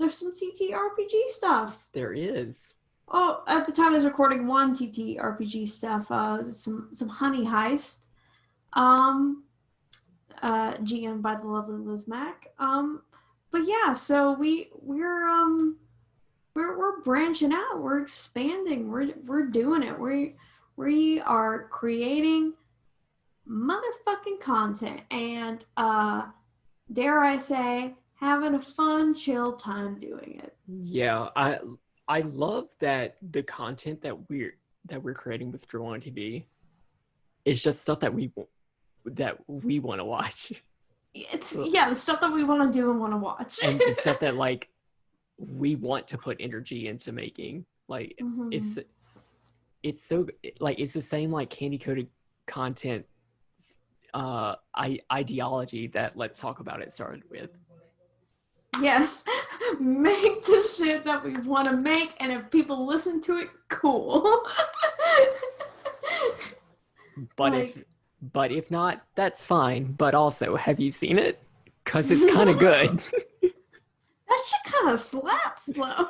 some TTRPG stuff. There is. Oh, at the time of this recording, one TTRPG stuff. Some Honey Heist. GM by the lovely Liz Mack. But yeah, so we're branching out. We're expanding. We're doing it. We are creating motherfucking content, and dare I say, having a fun, chill time doing it. Yeah, I love that the content that we're creating with JabroniTV is just stuff that we want to watch. It's the stuff that we want to do and want to watch. And the stuff that like we want to put energy into making. Like it's so like it's the same like candy coated content ideology that Let's Talk About It started with. Yes, make the shit that we want to make, and if people listen to it, cool. But if not, that's fine. But also, have you seen it? Because it's kind of good. That shit kind of slaps, though.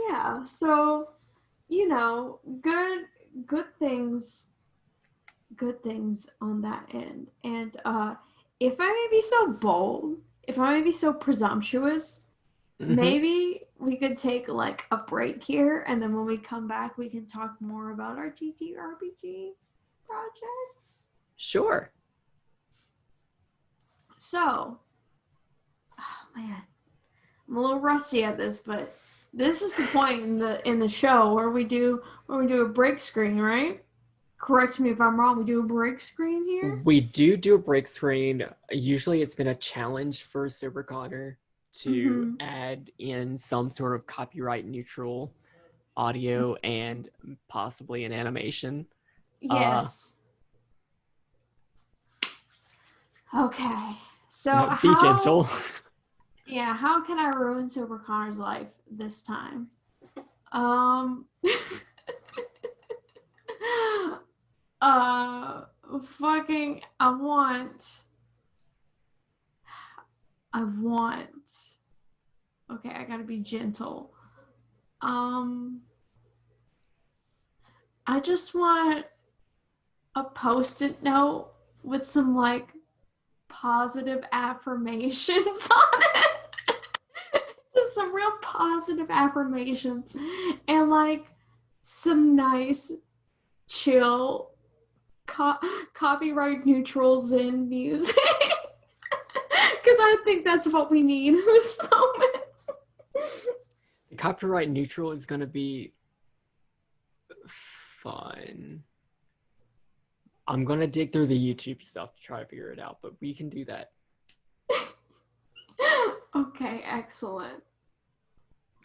Yeah, so, good things on that end. And if I may be so bold, if I may be so presumptuous, maybe we could take like a break here, and then when we come back, we can talk more about our TTRPG projects. Sure. So, oh man, I'm a little rusty at this, but this is the point in the show where we do a break screen, right? Correct me if I'm wrong. We do a break screen here. We do a break screen. Usually, it's been a challenge for Sober Connor to add in some sort of copyright neutral audio and possibly an animation. Yes. Okay. So be gentle. Yeah, how can I ruin Sober Connor's life this time? Fucking, I want, okay, I gotta be gentle. I just want a Post-it note with some, like, positive affirmations on it. Just some real positive affirmations. And, like, some nice, chill, copyright neutral Zen music. Because I think that's what we need in this moment. Copyright neutral is going to be fun. I'm going to dig through the YouTube stuff to try to figure it out, but we can do that. Okay, excellent.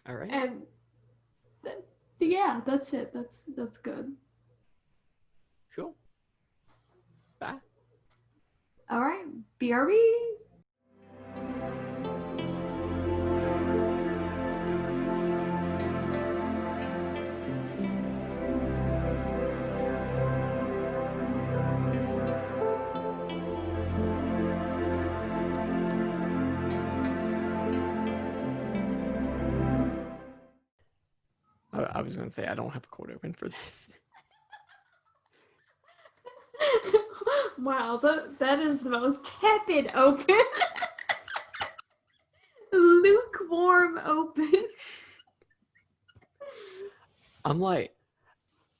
All right. And yeah, that's it. That's good. Cool. Bye. All right, BRB. I was going to say I don't have a cold open for this. Wow, that is the most tepid open. Lukewarm open. I'm like,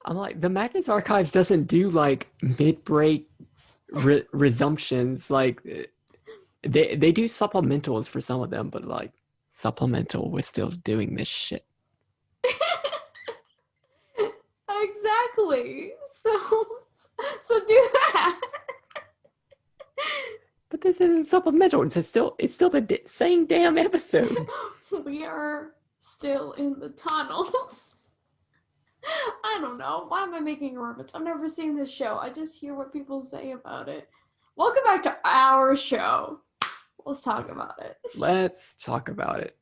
the Magnus Archives doesn't do like mid-break resumptions. Like they do supplementals for some of them, but like supplemental, we're still doing this shit. Exactly. So do that. But this isn't supplemental. It's still the same damn episode. We are still in the tunnels. I don't know. Why am I making a reference? I've never seen this show. I just hear what people say about it. Welcome back to our show. Let's talk about it. Let's talk about it.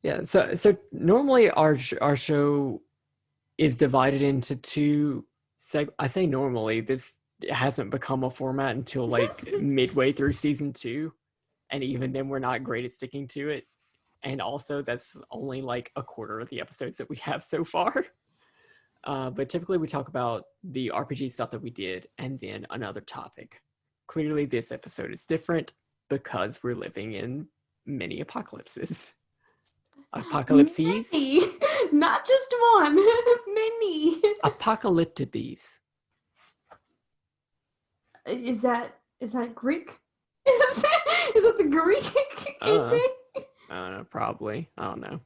Yeah. So normally our show is divided into two. I say normally. This hasn't become a format until like midway through season 2, and even then we're not great at sticking to it. And also that's only like a quarter of the episodes that we have so far. But typically we talk about the RPG stuff that we did and then another topic. Clearly this episode is different because we're living in many apocalypses. Apocalypses? Many. Not just one. Many. Apocalyptides. Is that Greek? Is that the Greek thing? I don't know, probably. I don't know.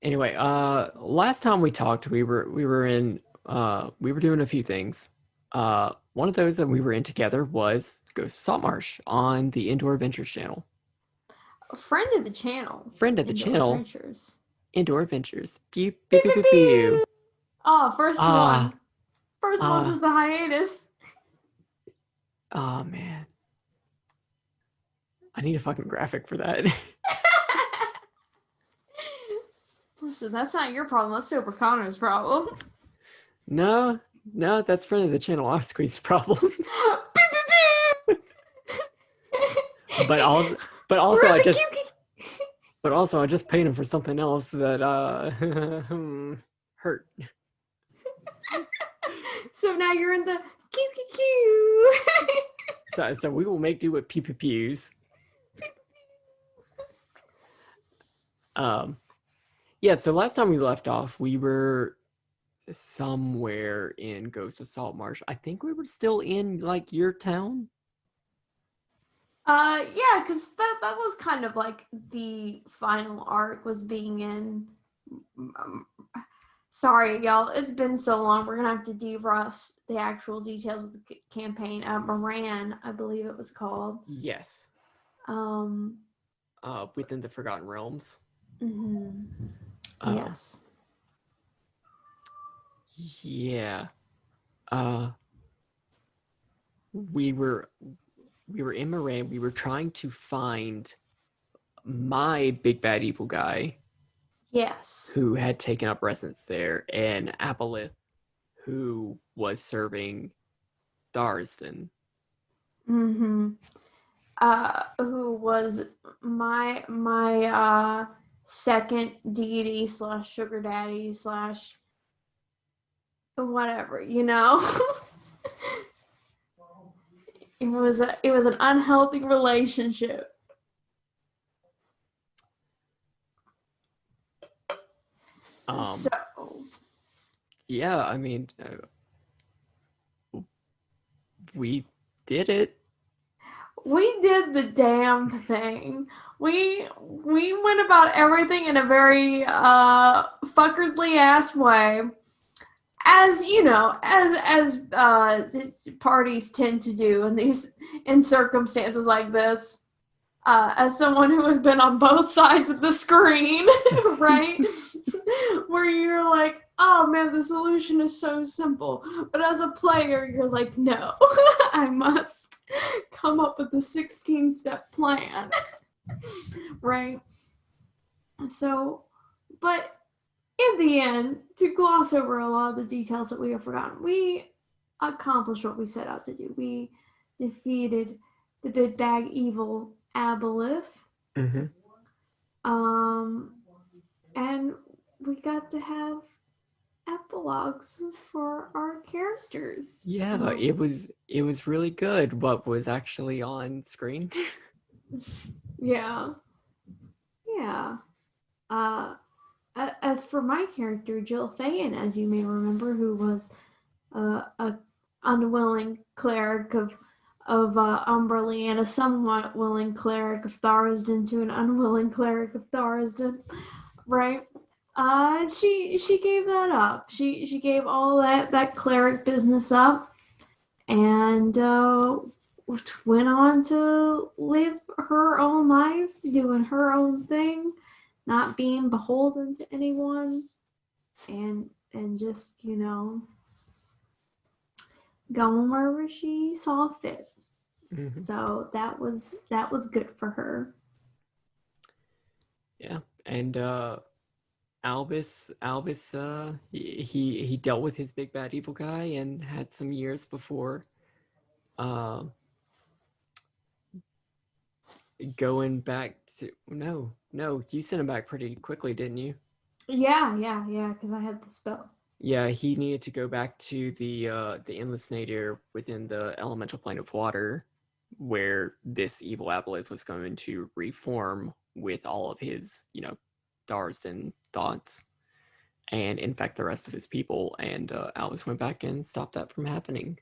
Anyway, last time we talked, we were doing a few things. One of those that we were in together was Ghost of Saltmarsh on the Indoor Adventures channel. A friend of the channel. Friend of the Indoor channel, Adventures. Indoor Adventures. Pew, pew, Pew, pew, pew, pew, pew. pew. Oh, first Ah, one. First one is the hiatus. oh man. I need a fucking graphic for that. Listen, that's not your problem. That's Sober Connor's problem. No, that's friend of the channel Osquee's problem. but also I just paid him for something else that hurt. So now you're in the Q. So we will make do with pew pew pews. Yeah, so last time we left off, we were somewhere in Ghost of Saltmarsh. I think we were still in like your town. Yeah, because that was kind of like the final arc was being in. Sorry, y'all. It's been so long. We're gonna have to de-rust the actual details of the campaign. Moran, I believe it was called. Yes. Within the Forgotten Realms. Mm-hmm. Yes. Yeah. We were in Moran. We were trying to find my big bad evil guy. Yes. Who had taken up residence there, and Aboleth, who was serving Darsden. Mm-hmm. Who was my second deity / sugar daddy / whatever, you know. It was an unhealthy relationship. So yeah, I mean, we did it. We did the damn thing. We went about everything in a very fuckardly ass way, as you know, as parties tend to do in circumstances like this. As someone who has been on both sides of the screen, right? Where you're like, oh man, the solution is so simple. But as a player, you're like, no, I must come up with a 16-step plan. Right? So, but in the end, to gloss over a lot of the details that we have forgotten, we accomplished what we set out to do. We defeated the big bag evil Aboleth. Mm-hmm. And we got to have epilogues for our characters. Yeah, it was really good what was actually on screen. Yeah. As for my character, Jill Fayen, as you may remember, who was a unwilling cleric of Umberly and a somewhat willing cleric of Tharsden to an unwilling cleric of Tharsden, right? She gave that up. She gave all that cleric business up, and went on to live her own life, doing her own thing, not being beholden to anyone, and just, you know, going wherever she saw fit. Mm-hmm. So that was good for her. Yeah, and Albus, he dealt with his big bad evil guy and had some years before going back to no, you sent him back pretty quickly, didn't you? Yeah, because I had the spell. Yeah, he needed to go back to the endless nadir within the elemental plane of water, where this evil Aboleth was going to reform with all of his, you know, Darsden thoughts and infect the rest of his people, and Albus went back and stopped that from happening.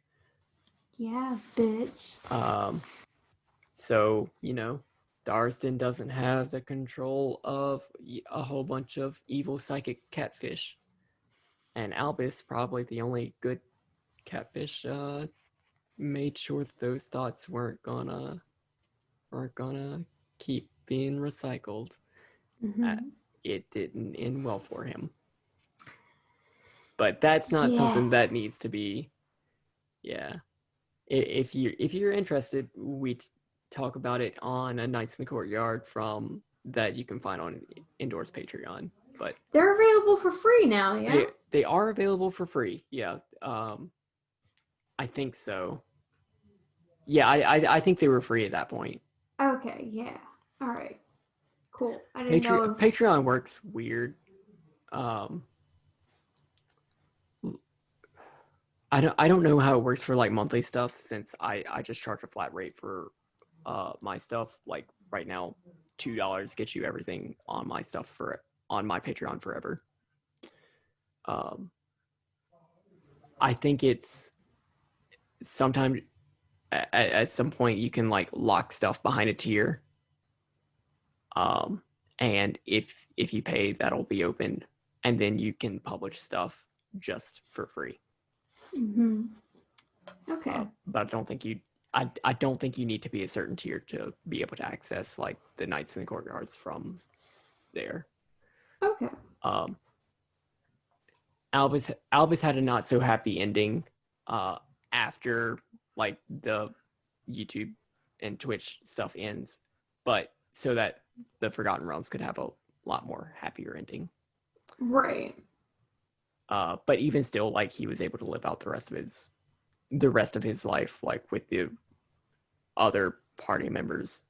Yes, bitch. So, you know, Darsden doesn't have the control of a whole bunch of evil psychic catfish. And Albus, probably the only good Catfish made sure that those thoughts weren't gonna keep being recycled. Mhm. It didn't end well for him. But that's not Yeah. something that needs to be. Yeah. If you're interested, we talk about it on a Nights in the Courtyard from that you can find on Indoors Patreon. But They're available for free now, yeah? they are available for free. Yeah. I think so. Yeah, I think they were free at that point. Okay, yeah. All right. Cool. I didn't know if... Patreon works weird. I don't know how it works for like monthly stuff, since I just charge a flat rate for my stuff. Like right now, $2 gets you everything on my stuff on my Patreon forever. I think it's sometimes at some point you can like lock stuff behind a tier. And if you pay, that'll be open, and then you can publish stuff just for free. Mm-hmm. Okay. But I don't think you need to be a certain tier to be able to access like the Nights in the Courtyards from there. Okay. Albus had a not so happy ending after like the YouTube and Twitch stuff ends, but so that the Forgotten Realms could have a lot more happier ending. Right. But even still, like, he was able to live out the rest of his life, like with the other party members.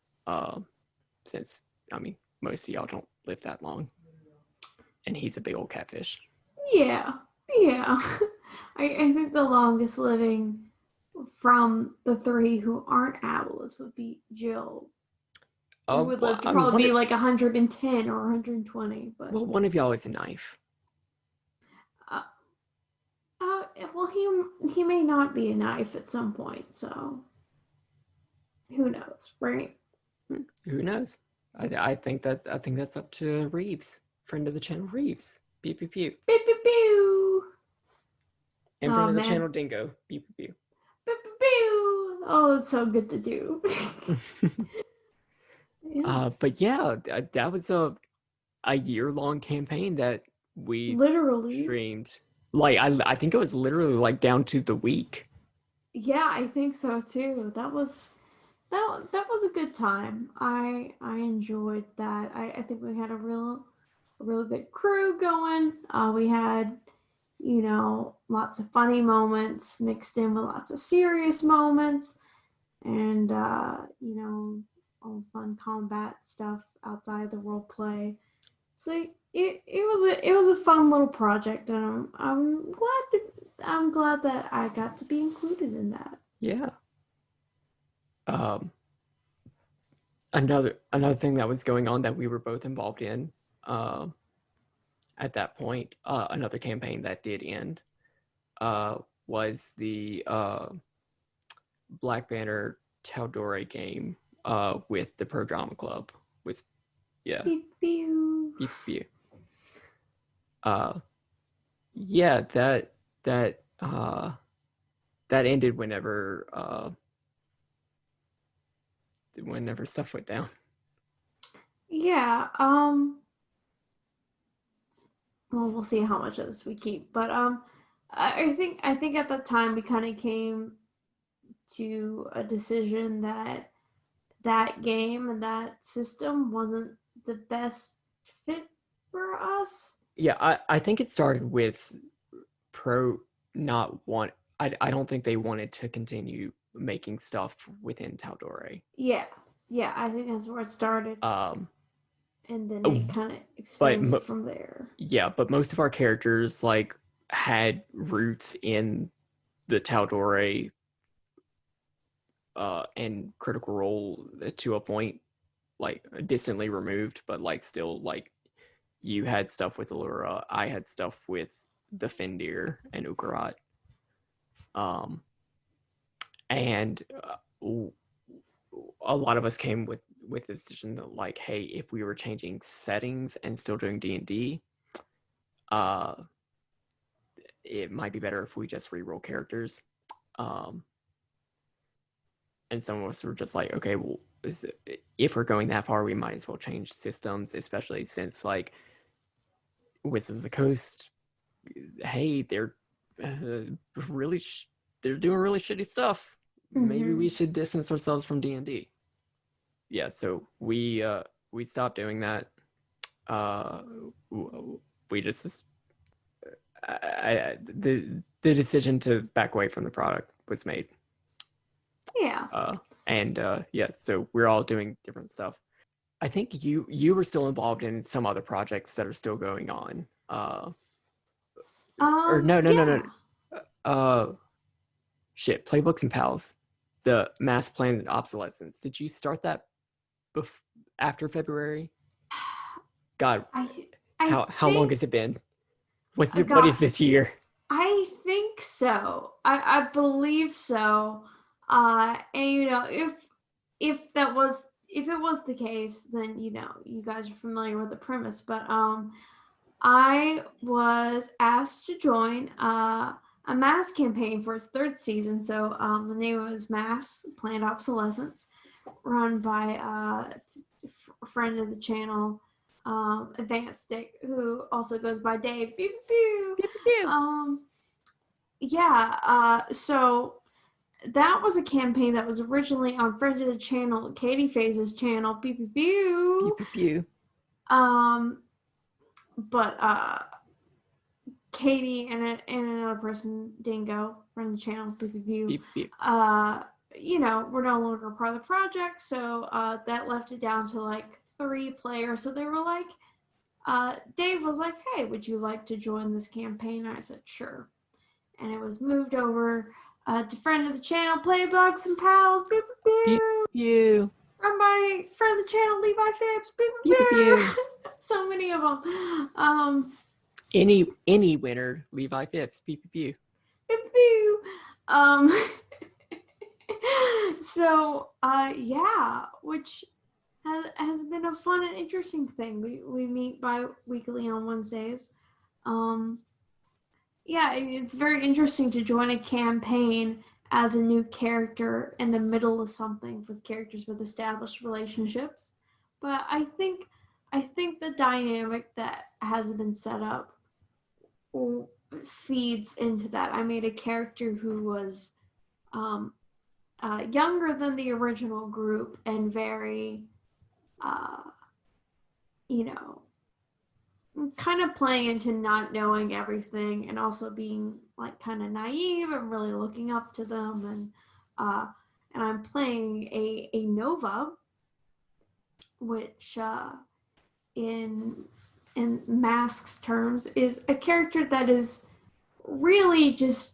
Since I mean, most of y'all don't live that long, and he's a big old catfish. Yeah. Yeah. I think the longest living from the three who aren't owls would be Jill. Who would live to probably be like 110 or 120. But well, one of y'all is a knife. Well, he may not be a knife at some point, so who knows, right? Who knows? I think that's up to Reeves, friend of the channel, Reeves. Pew pew pew. Pew pew pew. And friend of the channel, Dingo. Pew pew pew. Pew pew pew. Oh, it's so good to do. Yeah. But yeah, that was a year-long campaign that we literally streamed. Like I think it was literally like down to the week. Yeah, I think so too. That was a good time. I enjoyed that. I think we had a real good crew going. We had, lots of funny moments mixed in with lots of serious moments, and all fun combat stuff outside the role play. So it was a fun little project, and I'm glad that I got to be included in that. Yeah. Another thing that was going on that we were both involved in at that point, another campaign that did end, was the Black Banner Taldore game with the Pro Drama Club. With Pew, pew. Pew, pew. Yeah, that ended whenever stuff went down. Yeah. Well, we'll see how much of this we keep, but I think at that time we kind of came to a decision that game and that system wasn't the best fit for us. Yeah, I think it started with Pro not want. I don't think they wanted to continue making stuff within Taldore. Yeah, I think that's where it started. And then it kind of expanded from there. Yeah, but most of our characters like had roots in the Taldore and Critical Role to a point, like distantly removed, but like still like you had stuff with Allura, I had stuff with the Fendir and Ukarat. And a lot of us came with the decision that like, hey, if we were changing settings and still doing D&D, it might be better if we just re-roll characters. And some of us were just like, okay, well, if we're going that far, we might as well change systems, especially since like Wizards of the Coast, hey, they're really they're doing really shitty stuff. Maybe we should distance ourselves from D&D. Yeah, so we stopped doing that. We just the decision to back away from the product was made. Yeah. Yeah, so we're all doing different stuff. I think you were still involved in some other projects that are still going on. Or no. Shit, Playbooks and Pals, the Mass Planned Obsolescence. Did you start that after February? God, how long has it been? What is this year? I think so. I believe so. And you know, if it was the case, then you know, you guys are familiar with the premise. But I was asked to join a mass campaign for its third season. So the name was Mass Planned Obsolescence, run by a friend of the channel, Advanced Stick, who also goes by Dave. Pew, pew, pew. So that was a campaign that was originally on friend of the channel, Katie Faze's channel. Pew, pew, pew. Pew, pew, pew. But Katie and another person, Dingo, from the channel, pew, pew, pew. Pew, pew. You know, we're no longer part of the project, so that left it down to like 3 players. So they were like, Dave was like, hey, would you like to join this campaign? And I said, sure. And it was moved over to friend of the channel, Playbooks and Pals, pew, pew, pew. Pew. Run by friend of the channel, Levi Phipps, pew, pew, Pew, pew, pew. So many of them. Any winner, Levi Phipps, pew, pew, pew. Pew, pew. So yeah, which has been a fun and interesting thing. We meet bi-weekly on Wednesdays. Yeah, it's very interesting to join a campaign as a new character in the middle of something with characters with established relationships. But I think the dynamic that has been set up feeds into that. I made a character who was younger than the original group and very, you know, kind of playing into not knowing everything and also being like kind of naive and really looking up to them. And I'm playing a Nova, which in Mask's terms is a character that is really just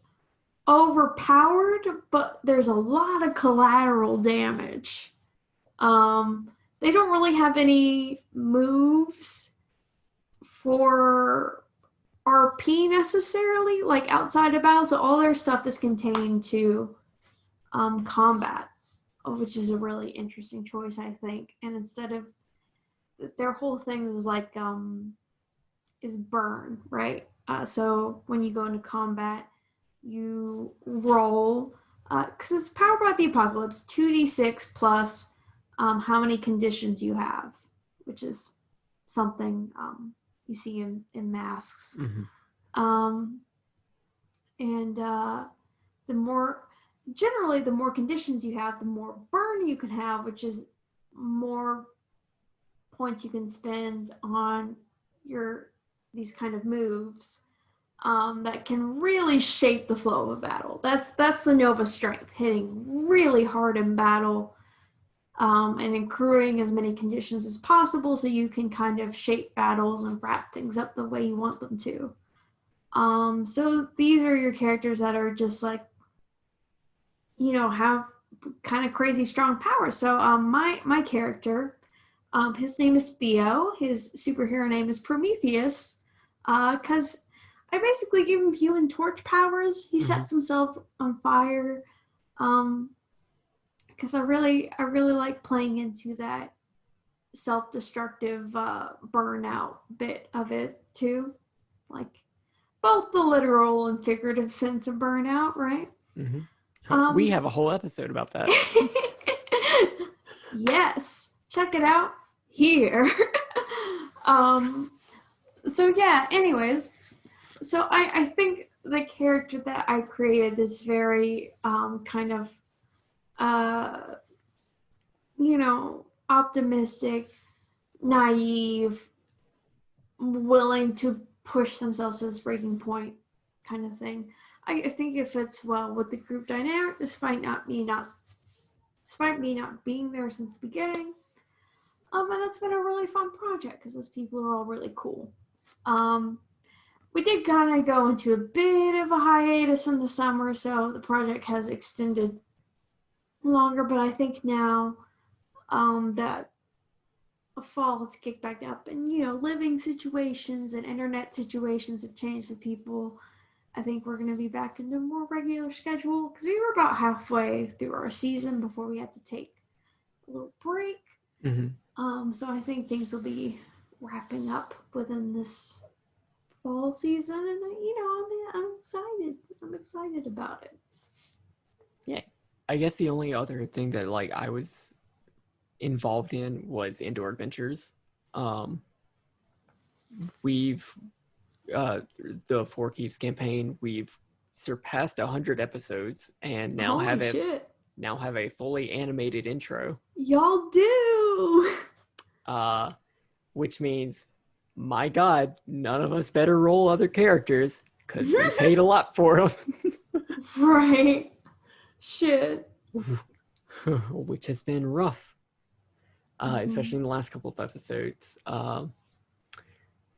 overpowered, but there's a lot of collateral damage. They don't really have any moves for RP necessarily, like outside of battle, so all their stuff is contained to combat, which is a really interesting choice, I think. And instead of their whole thing is like is burn, right? So when you go into combat, you roll because it's powered by the apocalypse, 2d6 plus how many conditions you have, which is something you see in masks. Mm-hmm. And the more conditions you have, the more burn you can have, which is more points you can spend on these kind of moves that can really shape the flow of a battle. That's the Nova strength, hitting really hard in battle and accruing as many conditions as possible so you can kind of shape battles and wrap things up the way you want them to. So these are your characters that are just like, you know, have kind of crazy strong powers. So my character, his name is Theo. His superhero name is Prometheus, because I basically give him Human Torch powers. He sets himself on fire, because I really like playing into that self-destructive burnout bit of it too. Like, both the literal and figurative sense of burnout, right? Mm-hmm. We have a whole episode about that. Yes, check it out here. So yeah, anyways, so I think the character that I created, this very kind of optimistic, naive, willing to push themselves to this breaking point kind of thing. I think it fits well with the group dynamic, despite me not being there since the beginning. And that's been a really fun project because those people are all really cool. We did kind of go into a bit of a hiatus in the summer, so the project has extended longer, but I think now that fall has kicked back up and, living situations and internet situations have changed for people. I think we're going to be back into a more regular schedule because we were about halfway through our season before we had to take a little break. Mm-hmm. So I think things will be wrapping up within this fall season, and I'm excited. I'm excited about it. Yeah, I guess the only other thing that I was involved in was indoor adventures. We've the Four Keeps campaign, we've surpassed 100 episodes and now have a fully animated intro. Y'all do. Which means, my God, none of us better roll other characters because we paid a lot for them. Right. Shit. Which has been rough, especially in the last couple of episodes,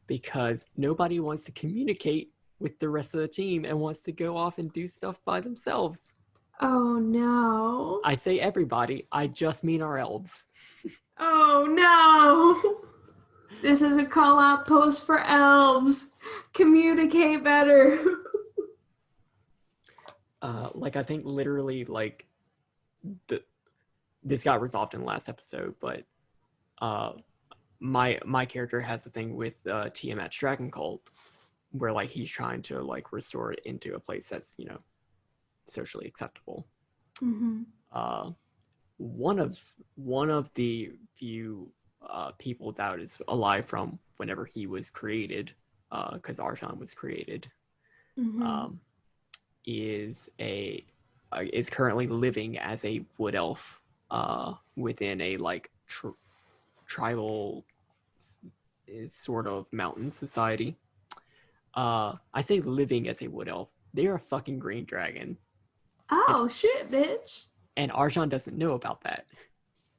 because nobody wants to communicate with the rest of the team and wants to go off and do stuff by themselves. Oh no. I say everybody, I just mean our elves. Oh no. This is a call out post for elves. Communicate better. I think literally this got resolved in the last episode, but my character has a thing with Tiamat's Dragon Cult, where he's trying to restore it into a place that's socially acceptable. Mm-hmm. One of the few people that is alive from whenever he was created, because Arjan was created, Mm-hmm. is currently living as a wood elf within a tribal sort of mountain society. I say living as a wood elf. They are a fucking green dragon. Oh shit, bitch. And Arjan doesn't know about that.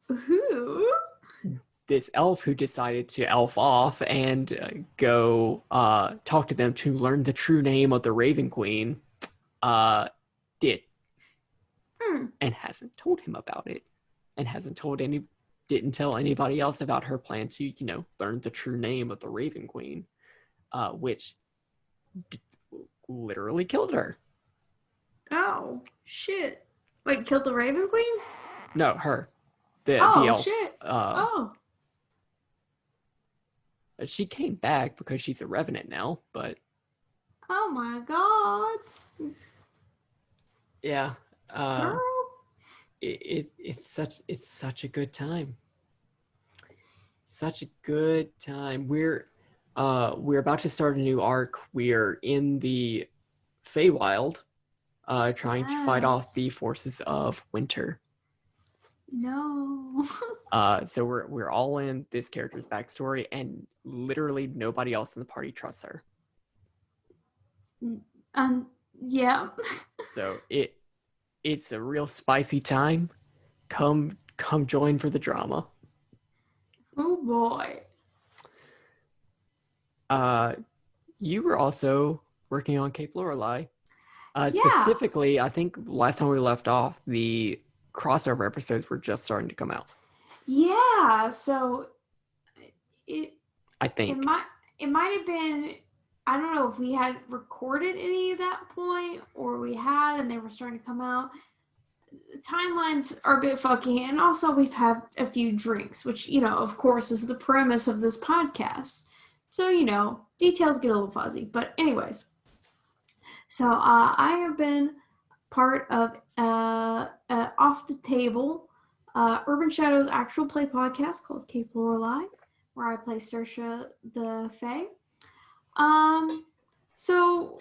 Who? This elf who decided to elf off and go talk to them to learn the true name of the Raven Queen did. And hasn't told him about it. And didn't tell anybody else about her plan to, learn the true name of the Raven Queen, which literally killed her. Oh, shit. Wait, killed the Raven Queen? No, her. The oh, elf. Shit. She came back because she's a revenant now, but... Oh my god. Yeah. Girl. It's such a good time. Such a good time. We're about to start a new arc. We're in the Feywild, trying to fight off the forces of winter. No. So we're all in this character's backstory, and literally nobody else in the party trusts her. Yeah. So it's a real spicy time. Come join for the drama. Oh boy. You were also working on Cape Lorelei. Yeah. Specifically, I think last time we left off, the crossover episodes were just starting to come out. Yeah, so I think it might have been, I don't know if we had recorded any at that point or we had and they were starting to come out. Timelines are a bit funky, and also we've had a few drinks, which, of course, is the premise of this podcast. So, details get a little fuzzy. But anyways, So I have been part of Off the Table, Urban Shadows actual play podcast called Cape Lorelei, where I play Saoirse the Fae. So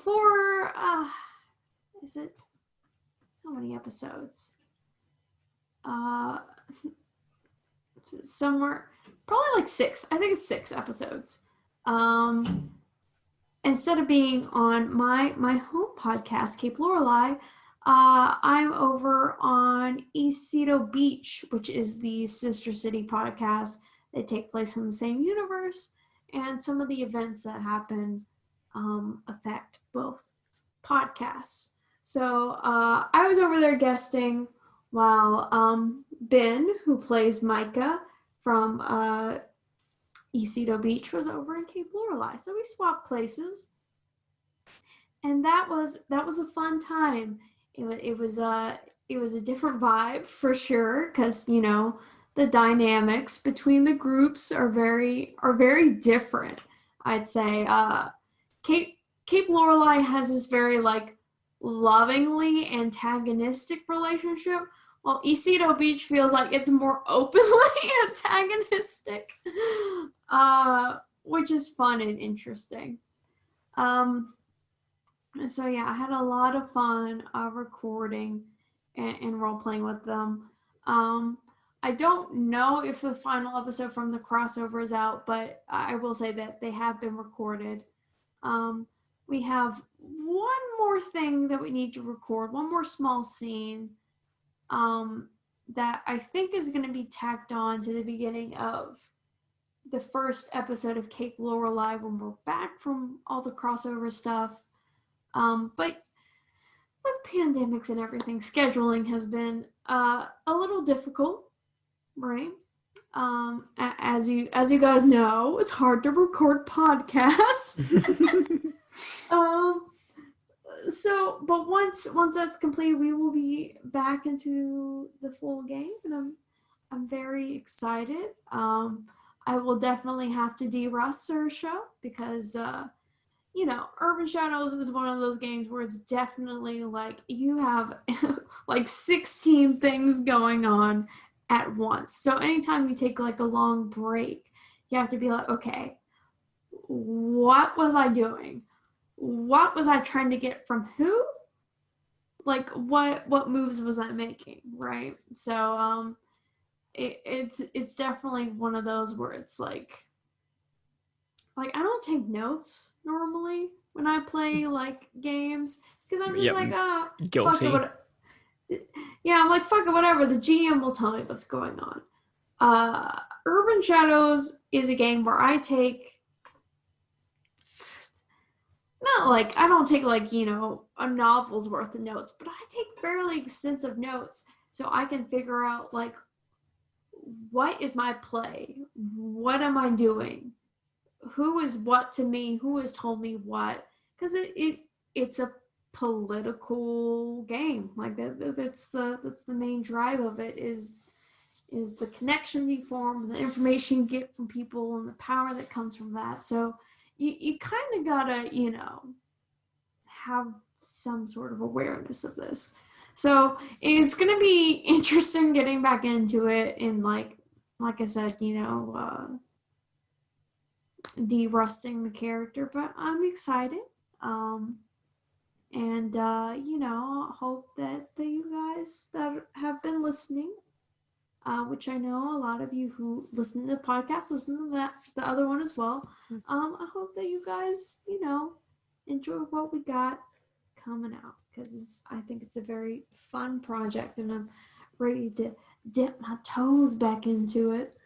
for is it how many episodes? Somewhere probably like 6. I think it's 6 episodes. Instead of being on my home podcast, Cape Lorelei, I'm over on East Cedo Beach, which is the sister city podcast that take place in the same universe, and some of the events that happen affect both podcasts. So I was over there guesting while Ben, who plays Micah from Cedo Beach, was over in Cape Lorelei. So we swapped places, and that was a fun time. It was a different vibe for sure, because the dynamics between the groups are very different. I'd say Cape Lorelei has this very like lovingly antagonistic relationship, while Cedo Beach feels like it's more openly antagonistic, which is fun and interesting. So yeah, I had a lot of fun recording and role-playing with them. I don't know if the final episode from the crossover is out, but I will say that they have been recorded. We have one more thing that we need to record, one more small scene that I think is going to be tacked on to the beginning of the first episode of Cape Lorelei when we're back from all the crossover stuff. But with pandemics and everything, scheduling has been a little difficult, right? As you guys know, it's hard to record podcasts. But once that's complete, we will be back into the full game, and I'm very excited. I will definitely have to de-rust Saoirse because Urban Shadows is one of those games where it's definitely like you have like 16 things going on at once. So anytime you take like a long break, you have to be like, okay, what was I doing? What was I trying to get from who? Like what moves was I making, right? So it's definitely one of those where it's like I don't take notes normally when I play like games, because I'm just like guilty. fuck it, I'm like fuck it, whatever. The GM will tell me what's going on. Urban Shadows is a game where I take I don't take a novel's worth of notes, but I take fairly extensive notes so I can figure out like what is my play, what am I doing, who is what to me, who has told me what, because it's a political game. Like that's the main drive of it is the connections you form, the information you get from people, and the power that comes from that. So you kind of gotta have some sort of awareness of this. So it's gonna be interesting getting back into it, and like I said, de-rusting the character, but I'm excited. And hope that you guys that have been listening, which I know a lot of you who listen to the podcast listen to the other one as well. I hope that you guys enjoy what we got coming out, because I think it's a very fun project, and I'm ready to dip my toes back into it.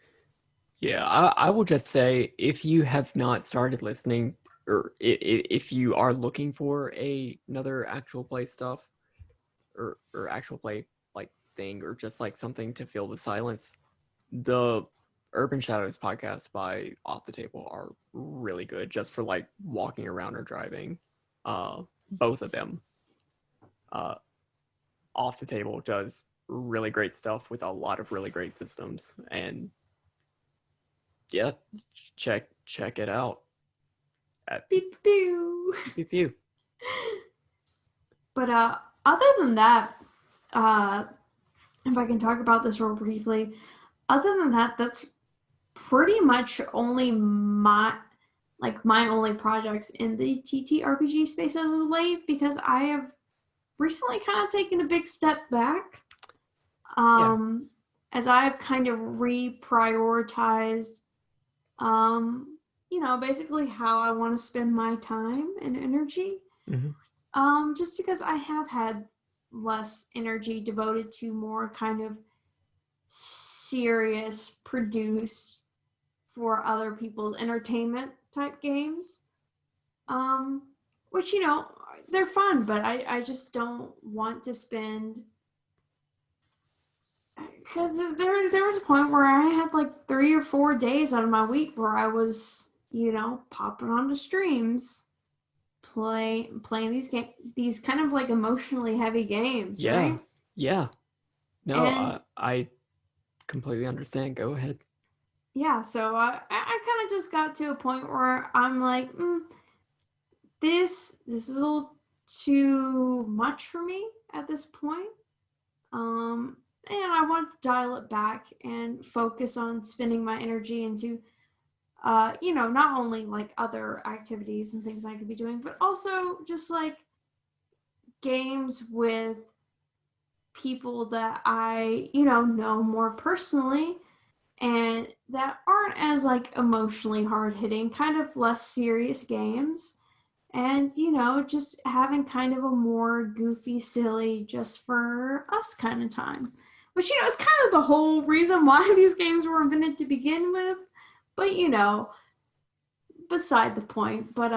Yeah, I will just say, if you have not started listening, or if you are looking for another actual play stuff, or actual play like thing, or just like something to fill the silence, the Urban Shadows podcast by Off the Table are really good just for like walking around or driving. Both of them. Off the Table does really great stuff with a lot of really great systems, and yeah, check it out. Pew pew. Pew pew. But other than that, if I can talk about this real briefly, other than that, that's pretty much only my only projects in the TTRPG space as of late, because I have recently kind of taken a big step back. As I've kind of reprioritized, basically how I want to spend my time and energy. Just because I have had less energy devoted to more kind of serious, produced for other people's entertainment type games. Which, they're fun, but I just don't want to spend, because there was a point where I had like 3 or 4 days out of my week where I was, popping onto streams, playing these kind of like emotionally heavy games, right? Yeah. No, And I completely understand. Go ahead. Yeah, so I kind of just got to a point where I'm like, this is a little too much for me at this point. And I want to dial it back and focus on spending my energy into, not only like other activities and things I could be doing, but also just like games with people that I, know more personally and that aren't as like emotionally hard hitting, kind of less serious games. And, just having kind of a more goofy, silly, just for us kind of time. Which, is kind of the whole reason why these games were invented to begin with. But, beside the point. But,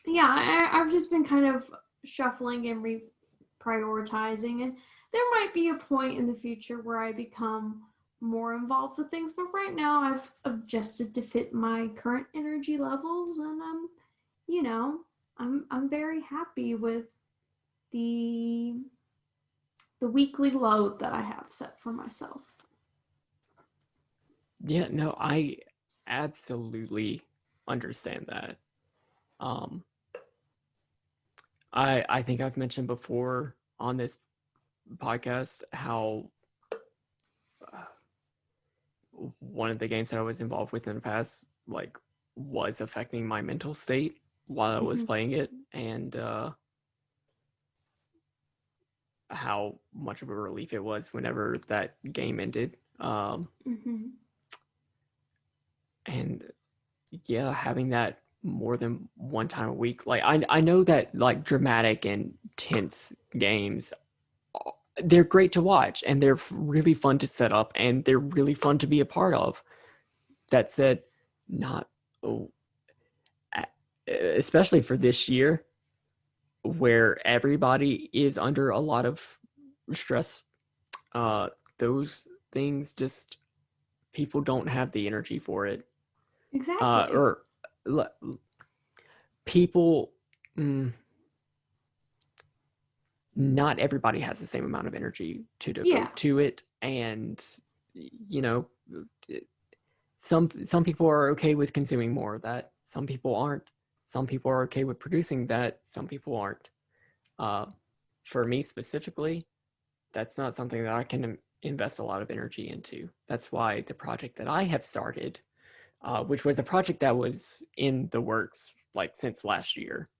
I've just been kind of shuffling and reprioritizing. And there might be a point in the future where I become more involved with things. But right now, I've adjusted to fit my current energy levels. And I'm very happy with the weekly load that I have set for myself. Yeah, no, I absolutely understand that. I think I've mentioned before on this podcast how one of the games that I was involved with in the past, like, was affecting my mental state while I was playing it, and how much of a relief it was whenever that game ended. And yeah, having that more than one time a week, like I know that like dramatic and tense games, they're great to watch and they're really fun to set up and they're really fun to be a part of. That said, especially for this year where everybody is under a lot of stress, those things just, people don't have the energy for it. Exactly. Or people, not everybody has the same amount of energy to devote to it, and some people are okay with consuming more of that, some people aren't, some people are okay with producing that, some people aren't. For me specifically, that's not something that I can invest a lot of energy into. That's why the project that I have started, which was a project that was in the works like since last year,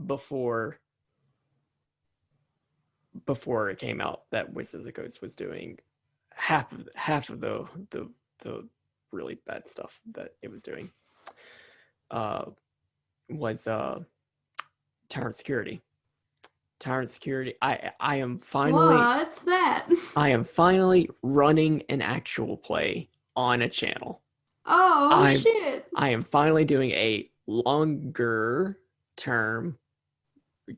before it came out that Wizards of the Coast was doing half of the really bad stuff that it was doing, was Tyrant Security. I am finally, what's that? I am finally running an actual play on a channel. Shit. I am finally doing a longer term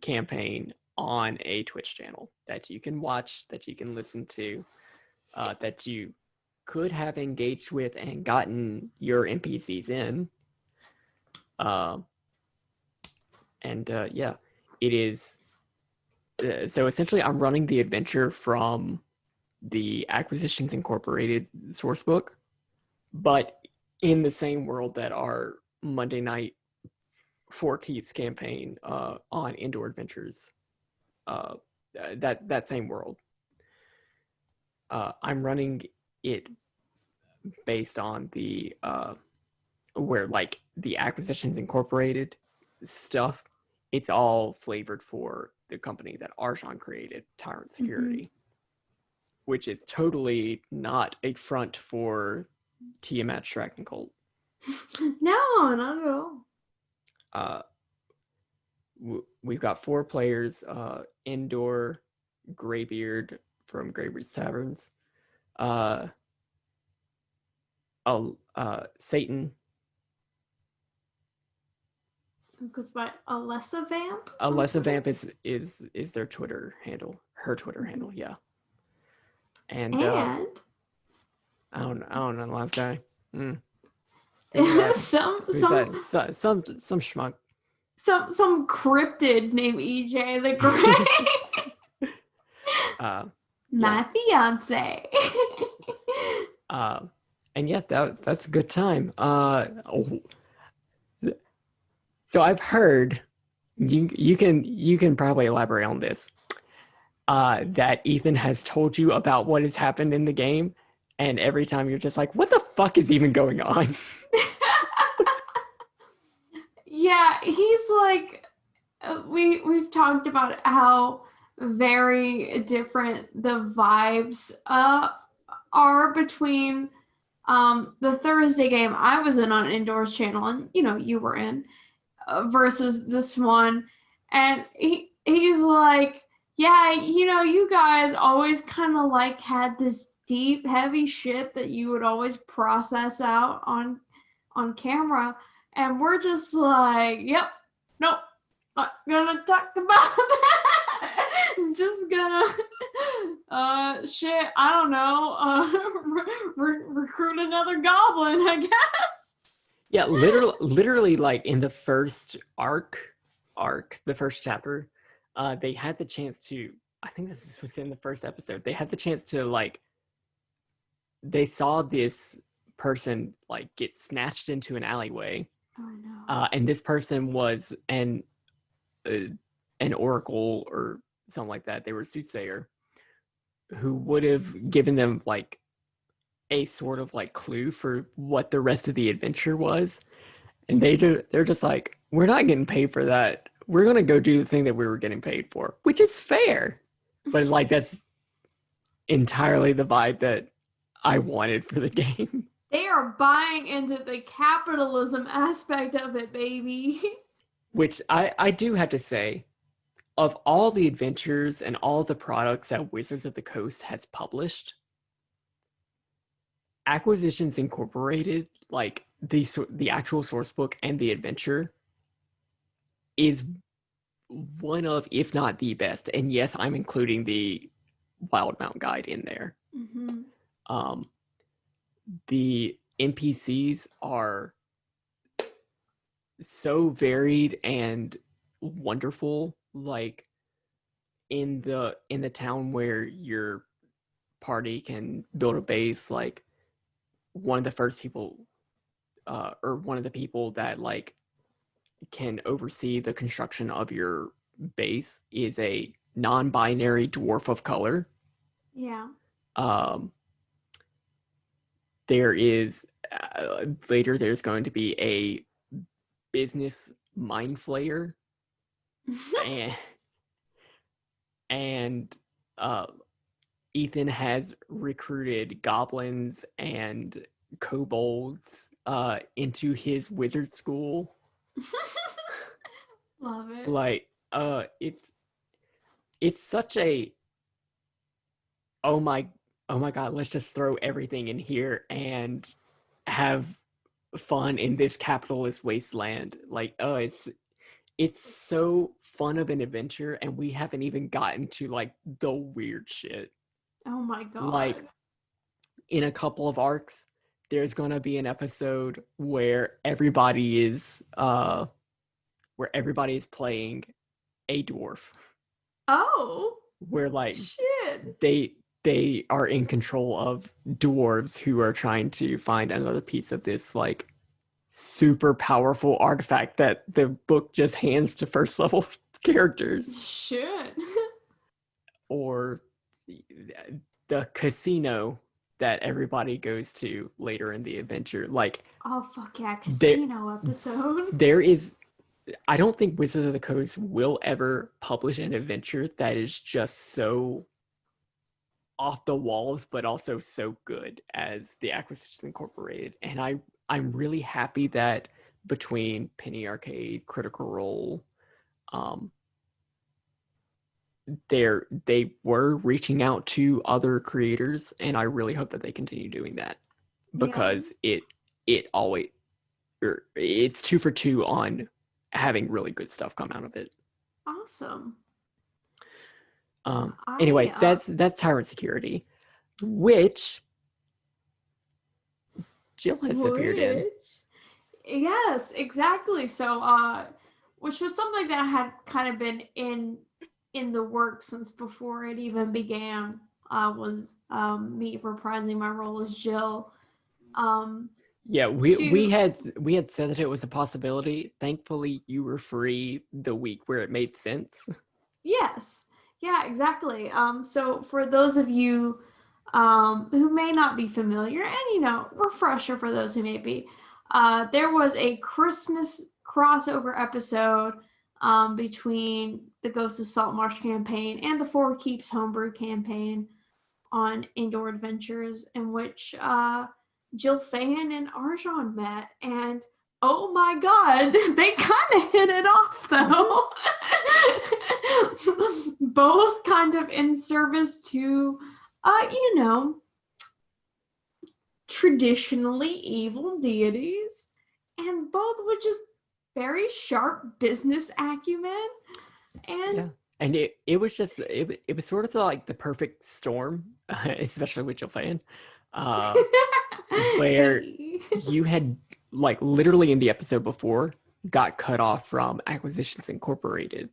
campaign on a Twitch channel that you can watch, that you can listen to, that you could have engaged with and gotten your NPCs in. Yeah, it is. So essentially, I'm running the adventure from the Acquisitions Incorporated source book, but in the same world that our Monday night For Keeps campaign on Indoor Adventures, that same world. I'm running it based on the where like the Acquisitions Incorporated stuff. It's all flavored for the company that Arjan created, Tyrant Security, which is totally not a front for Tiamat Dragon Cult. No, not at all. We've got 4 players, Indoor, Greybeard from Greybeard's Taverns, Satan. Goes by Alessa Vamp. Alessa Vamp is their Twitter handle, her Twitter handle, yeah. And I don't know the last guy. some schmuck. Some cryptid named EJ the Great. My fiance. And yet that's a good time. So I've heard you can probably elaborate on this. That Ethan has told you about what has happened in the game, and every time you're just like, what the fuck is even going on? Yeah, he's like, we've talked about how very different the vibes are between the Thursday game I was in on Indoors channel, and you were in, versus this one, and he's like, yeah, you guys always kind of like had this deep, heavy shit that you would always process out on camera. And we're just like, yep, nope, not gonna talk about that. I'm just gonna, shit, I don't know, recruit another goblin, I guess. Yeah, literally, like in the first arc, the first chapter, they had the chance to, I think this is within the first episode, they had the chance to, like, they saw this person, like, get snatched into an alleyway. Oh, no. And this person was an oracle or something like that. They were a soothsayer who would have given them like a sort of like clue for what the rest of the adventure was. And they're just like, we're not getting paid for that. We're gonna go do the thing that we were getting paid for, which is fair. But like that's entirely the vibe that I wanted for the game. They are buying into the capitalism aspect of it, baby. Which I do have to say, of all the adventures and all the products that Wizards of the Coast has published, Acquisitions Incorporated, like the actual source book and the adventure, is one of, if not the best. And yes, I'm including the Wildmount Guide in there. Mm-hmm. The NPCs are so varied and wonderful. Like in the town where your party can build a base, like one of the first people or one of the people that like can oversee the construction of your base is a non-binary dwarf of color. Yeah. There is later there's going to be a business mind flayer and Ethan has recruited goblins and kobolds into his wizard school. Love it. Like it's such a oh my god, let's just throw everything in here and have fun in this capitalist wasteland. Like, oh, it's so fun of an adventure, and we haven't even gotten to like the weird shit. Oh my god. Like in a couple of arcs, there's gonna be an episode where everybody is playing a dwarf. Oh. Where like shit. They are in control of dwarves who are trying to find another piece of this like super powerful artifact that the book just hands to first level characters. Should. Or the casino that everybody goes to later in the adventure. Like, Oh fuck yeah, casino episode. there is, I don't think Wizards of the Coast will ever publish an adventure that is just so off the walls, but also so good as the Acquisitions Incorporated. And I'm really happy that between Penny Arcade, Critical Role, they were reaching out to other creators, and I really hope that they continue doing that, because it always, it's 2 for 2 on having really good stuff come out of it. Awesome. Anyway, that's Tyrant Security, which Jill has appeared in. Yes, exactly. So, which was something that had kind of been in the works since before it even began. Was me reprising my role as Jill. Yeah, we had said that it was a possibility. Thankfully, you were free the week where it made sense. Yes. Yeah, exactly. So for those of you who may not be familiar, and refresher for those who may be, there was a Christmas crossover episode between the Ghost of Saltmarsh campaign and the Four Keeps Homebrew campaign on Indoor Adventures, in which Jill Fahan and Arjan met, and oh my god, they kind of hit it off though. Both kind of in service to, traditionally evil deities, and both with just very sharp business acumen. And yeah. And it was just, it was sort of like the perfect storm, especially with Jill Fahan, where you had, like, literally in the episode before, got cut off from Acquisitions Incorporated.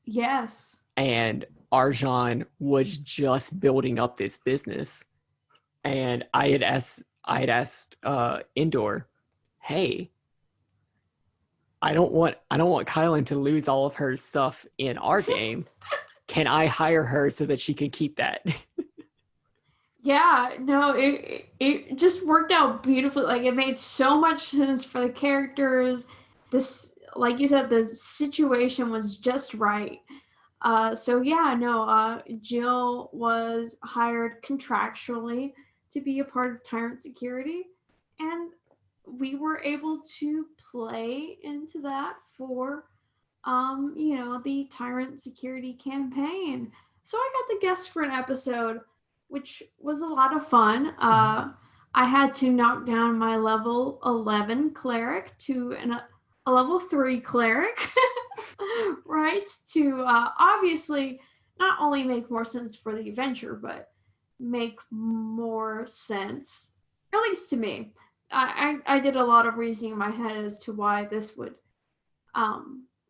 Yes. And Arjan was just building up this business. And I had asked Indoor, hey, I don't want Kylen to lose all of her stuff in our game. Can I hire her so that she can keep that? Yeah, no, it just worked out beautifully. Like, it made so much sense for the characters. This, like you said, the situation was just right. So yeah, no, Jill was hired contractually to be a part of Tyrant Security, and we were able to play into that for, the Tyrant Security campaign. So I got the guest for an episode, which was a lot of fun. I had to knock down my level 11 cleric to a level 3 cleric, right? To obviously not only make more sense for the adventure, but make more sense, at least to me. I did a lot of reasoning in my head as to why this would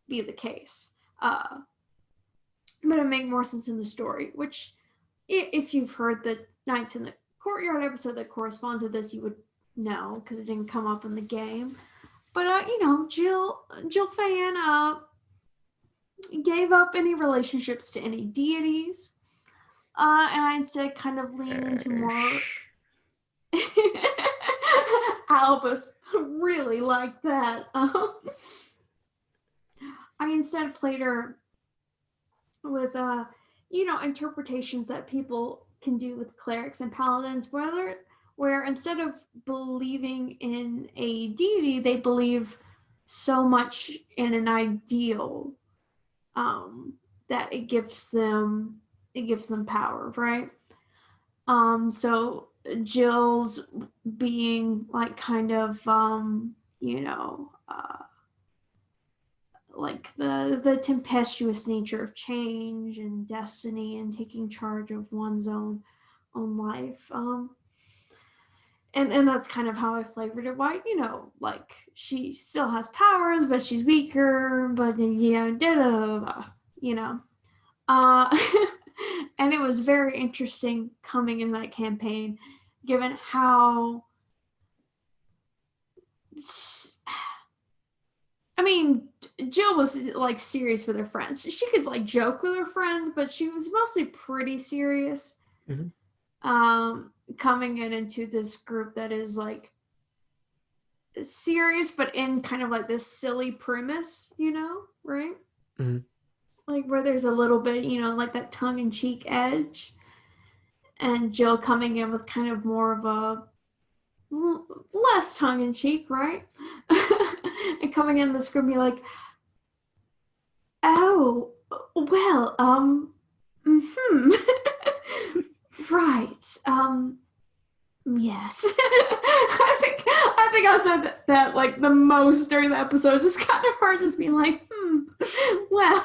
be the case. But it make more sense in the story, which, if you've heard the Knights in the Courtyard episode that corresponds with this, you would know, because it didn't come up in the game. But Jill Fahan gave up any relationships to any deities, and I instead kind of leaned into more. Albus really liked that. I instead played her with interpretations that people can do with clerics and paladins, where instead of believing in a deity, they believe so much in an ideal that it gives them power, right? So Jill's being like kind of like the tempestuous nature of change and destiny and taking charge of one's own life. And that's kind of how I flavored it. Why, like, she still has powers, but she's weaker, but and it was very interesting coming in that campaign, given how I mean, Jill was like serious with her friends. She could like joke with her friends, but she was mostly pretty serious. Mhm. Coming into this group that is like serious, but in kind of like this silly premise, right? Mhm. Like where there's a little bit, like that tongue-in-cheek edge, and Jill coming in with kind of more of a less tongue-in-cheek, right? And coming in this group, be like, oh, well, right, yes. I think I said that like the most during the episode, just kind of her just being like, well.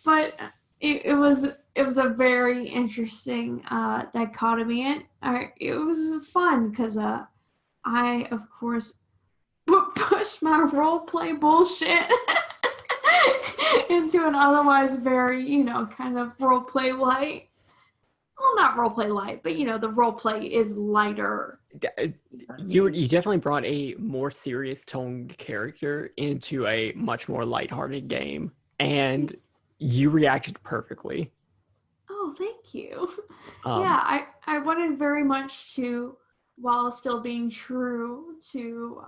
But it was a very interesting dichotomy, and it was fun because I of course pushed my role play bullshit into an otherwise very kind of role play light. Well, not role play light, but the role play is lighter. You definitely brought a more serious toned character into a much more lighthearted game, and you reacted perfectly. Oh, thank you. Yeah, I wanted very much to, while still being true to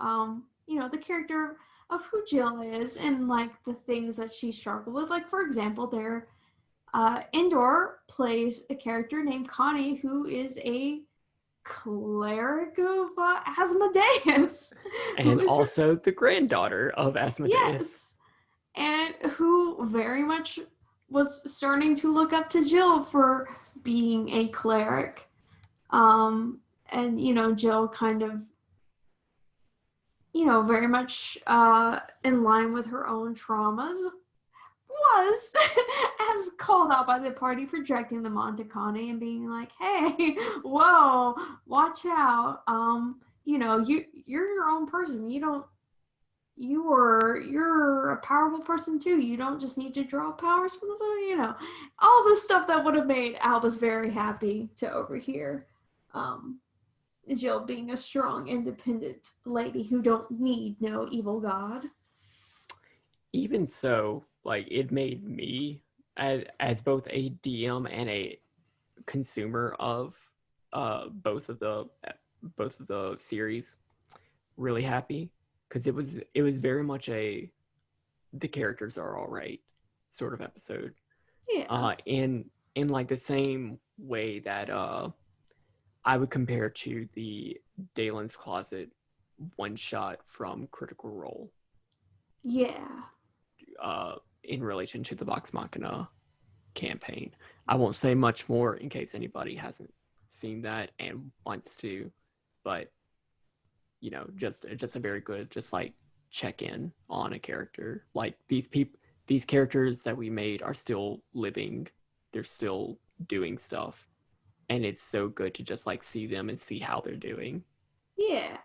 the character of who Jill is and like the things that she struggled with. Like for example, there Indoor plays a character named Connie who is a cleric of Asmodeus. And also the granddaughter of Asmodeus. Yes. And who very much was starting to look up to Jill for being a cleric. And, Jill kind of, very much in line with her own traumas, was as called out by the party, projecting them onto Connie and being like, hey, whoa, watch out. You're your own person. You're a powerful person too. You don't just need to draw powers from this, all the stuff that would have made Albus very happy to overhear. Jill being a strong, independent lady who don't need no evil god. Even so, like it made me as both a DM and a consumer of both of the series really happy, because it was very much a the characters are all right sort of episode. Yeah. In like the same way that I would compare to the Dalen's Closet one shot from Critical Role. Yeah. In relation to the Vox Machina campaign. I won't say much more in case anybody hasn't seen that and wants to, but just a very good just like check in on a character. Like these characters that we made are still living, they're still doing stuff, and it's so good to just like see them and see how they're doing. Yeah,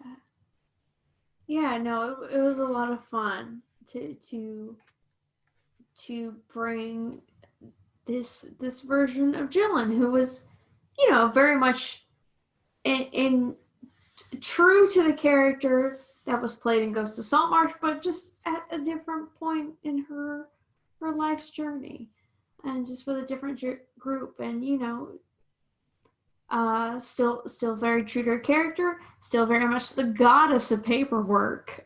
no, it was a lot of fun to bring this version of Jillian, who was very much in true to the character that was played in Ghost of Saltmarsh, but just at a different point in her life's journey, and just with a different group, and still very true to her character, still very much the goddess of paperwork,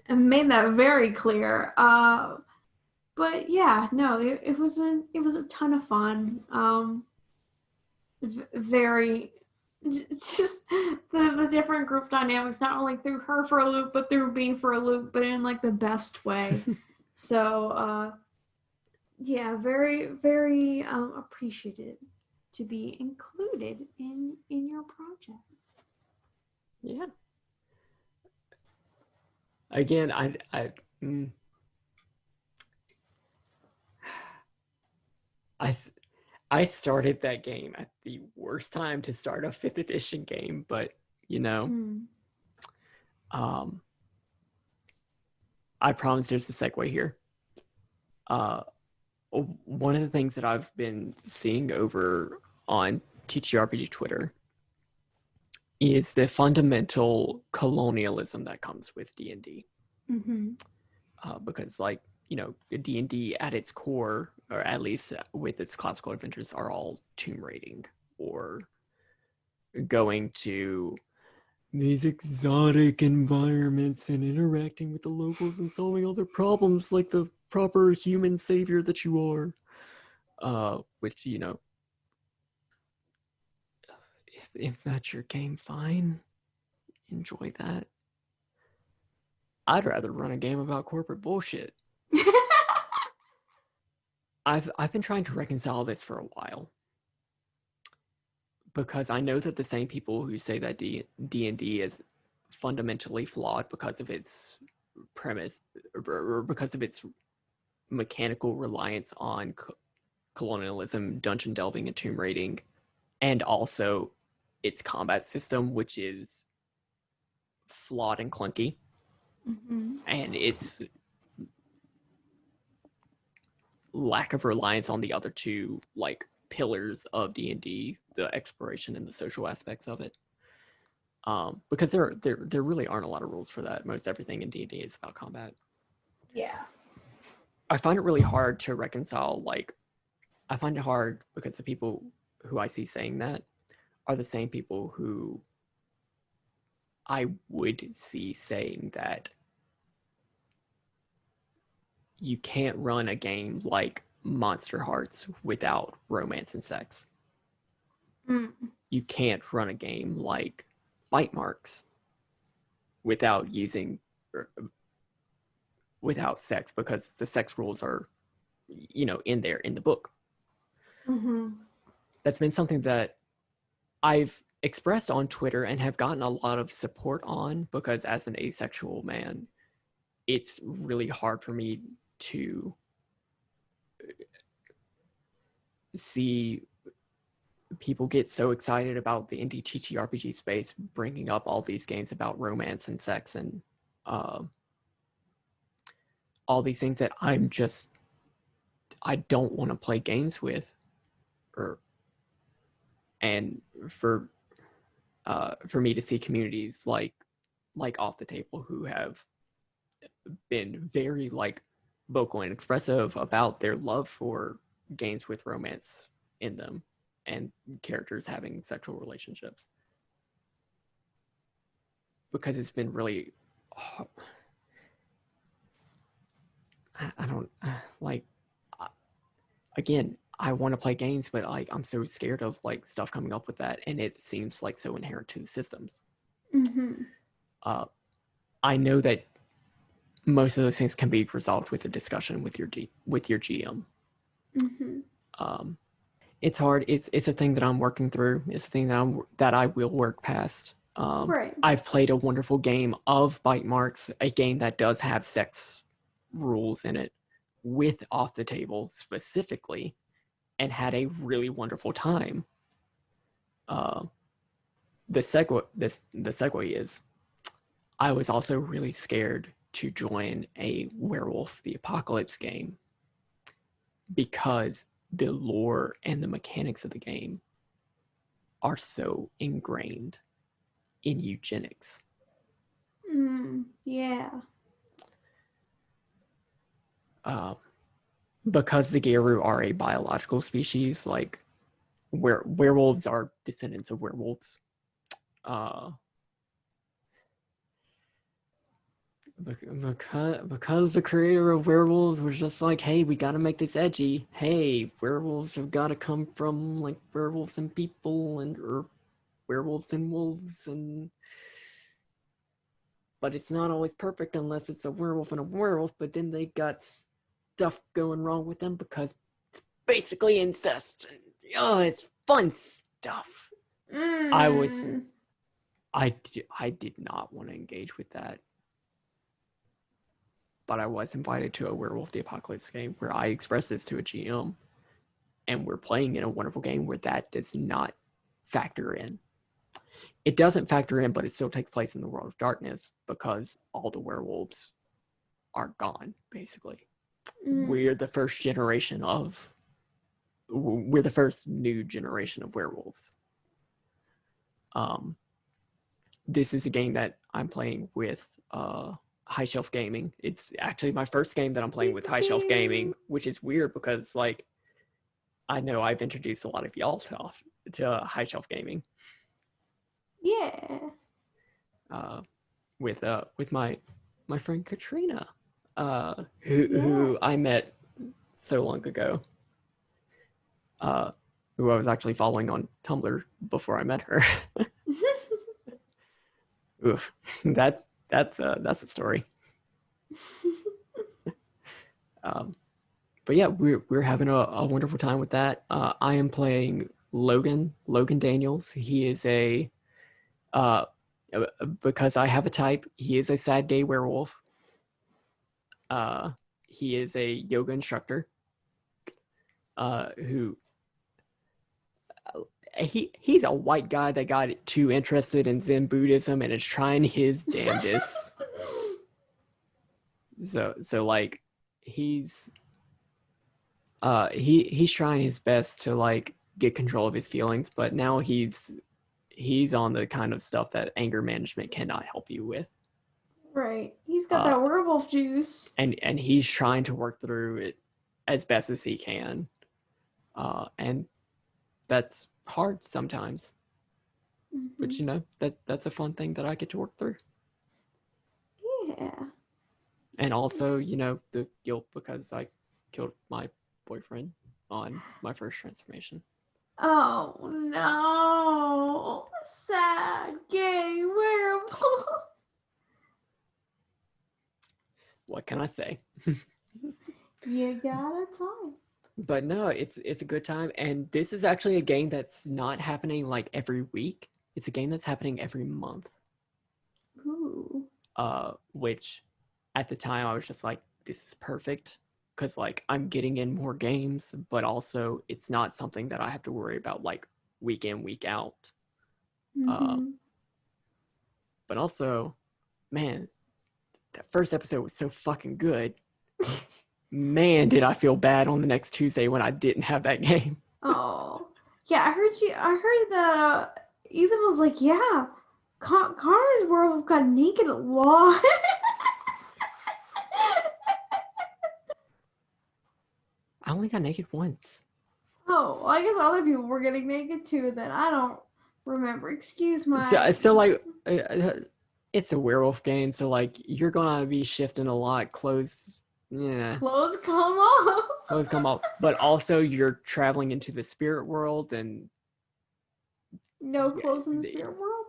and made that very clear. But yeah, no, it was a ton of fun. Very just the different group dynamics, not only through her for a loop, but through being for a loop, but in like the best way. So yeah, very very appreciated to be included in your project. Yeah. Again, I started that game at the worst time to start a 5th edition game, but I promise there's a segue here. One of the things that I've been seeing over on TTRPG Twitter is the fundamental colonialism that comes with D&D. Mm-hmm. Because, like, D&D at its core, or at least with its classical adventures, are all tomb raiding or going to these exotic environments and interacting with the locals and solving all their problems like the proper human savior that you are. Which, if that's your game, fine. Enjoy that. I'd rather run a game about corporate bullshit. I've been trying to reconcile this for a while, because I know that the same people who say that D&D is fundamentally flawed because of its premise, or because of its mechanical reliance on colonialism, dungeon delving, and tomb raiding, and also its combat system, which is flawed and clunky, and its lack of reliance on the other two, like, pillars of D&D, the exploration and the social aspects of it. Because there really aren't a lot of rules for that. Most everything in D&D is about combat. Yeah. I find it really hard to reconcile. Like, I find it hard because the people who I see saying that are the same people who I would see saying that you can't run a game like Monster Hearts without romance and sex. You can't run a game like Bite Marks without sex, because the sex rules are, in there in the book. That's been something that I've expressed on Twitter and have gotten a lot of support on, because as an asexual man, it's really hard for me to see people get so excited about the indie TTRPG space, bringing up all these games about romance and sex and all these things that I don't want to play games with, and for me to see communities like Off the Table, who have been very, like, vocal and expressive about their love for games with romance in them and characters having sexual relationships, because it's been really I don't like, again, I want to play games, but like, I'm so scared of, like, stuff coming up with that, and it seems like so inherent to the systems. I know that most of those things can be resolved with a discussion with your GM. It's hard. It's a thing that I'm working through. It's a thing that I will work past. Right. I've played a wonderful game of Bite Marks, a game that does have sex rules in it, with Off the Table specifically, and had a really wonderful time. The segue is, I was also really scared to join a Werewolf the Apocalypse game, because the lore and the mechanics of the game are so ingrained in eugenics. Yeah. Because the Geru are a biological species, like, werewolves are descendants of werewolves. Because the creator of werewolves was just like, hey, we gotta make this edgy. Hey, werewolves have gotta come from, like, werewolves and people, or werewolves and wolves, but it's not always perfect unless it's a werewolf and a werewolf, but then they got stuff going wrong with them because it's basically incest. And, it's fun stuff. I did not want to engage with that. But I was invited to a Werewolf the Apocalypse game where I expressed this to a GM, and we're playing in a wonderful game where that does not factor in. It doesn't factor in, but it still takes place in the world of darkness, because all the werewolves are gone, basically. We're the first new generation of werewolves. this is a game that I'm playing with High Shelf Gaming. It's actually my first game that I'm playing with High Shelf Gaming, which is weird because like I know I've introduced a lot of y'all to High Shelf Gaming. Yeah. With my friend Katrina, who I met so long ago. Who I was actually following on Tumblr before I met her. Oof, that's a story. But yeah, we're having a wonderful time with that. I am playing Logan Daniels. He is because I have a type, he is a sad gay werewolf. He is a yoga instructor. Who he's a white guy that got too interested in Zen Buddhism and is trying his damnedest. So like he's trying his best to like get control of his feelings, but now he's on the kind of stuff that anger management cannot help you with. Right. He's got that werewolf juice. And he's trying to work through it as best as he can. And that's hard sometimes. Mm-hmm. But you know, that's a fun thing that I get to work through. Yeah. And also, you know, the guilt because I killed my boyfriend on my first transformation. Oh no. Sad gay werewolf. What can I say? You gotta talk. But no, it's a good time. And this is actually a game that's not happening like every week. It's a game that's happening every month. Ooh. Which at the time I was just like, this is perfect. Because like I'm getting in more games, but also it's not something that I have to worry about like week in, week out. Mm-hmm. But also, man, that first episode was so fucking good. Man, did I feel bad on the next Tuesday when I didn't have that game. Oh. Yeah, I heard that Ethan was like, yeah, Connor's werewolf got naked a lot. I only got naked once. Oh, well, I guess other people were getting naked too then. I don't remember. Excuse my... So like, it's a werewolf game, so like, you're gonna be shifting a lot. Clothes come off. Clothes come off. But also, you're traveling into the spirit world and... No clothes in the spirit world?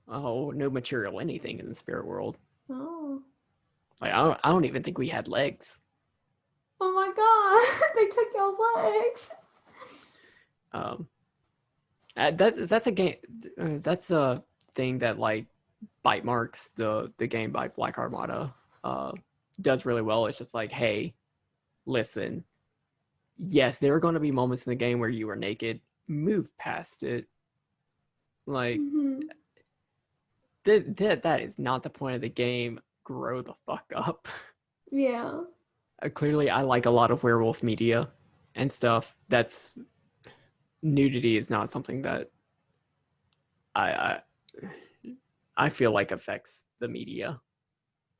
Oh, no material anything in the spirit world. Oh. Like, I don't even think we had legs. Oh my god, they took y'all's legs. That's a game. That's a thing that like Bite Marks, the game by Black Armada, does really well. It's just like, hey, listen. Yes, there are going to be moments in the game where you are naked. Move past it. Like, that is not the point of the game. Grow the fuck up. Yeah. Clearly, I like a lot of werewolf media and stuff. That's... Nudity is not something that I feel like affects the media.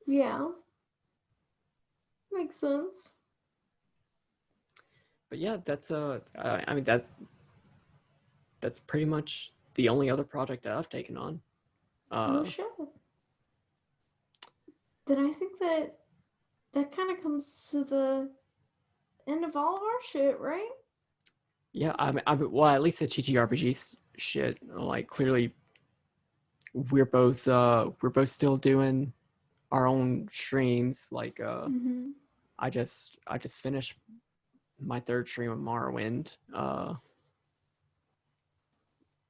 Yeah. Makes sense. But yeah, that's I mean that's pretty much the only other project that I've taken on. Oh shit. Then I think that kind of comes to the end of all of our shit, right? Yeah, I mean, well, at least the TTRPG shit. Like, clearly, we're both still doing our own streams. Like, I just finished my third stream of Morrowind,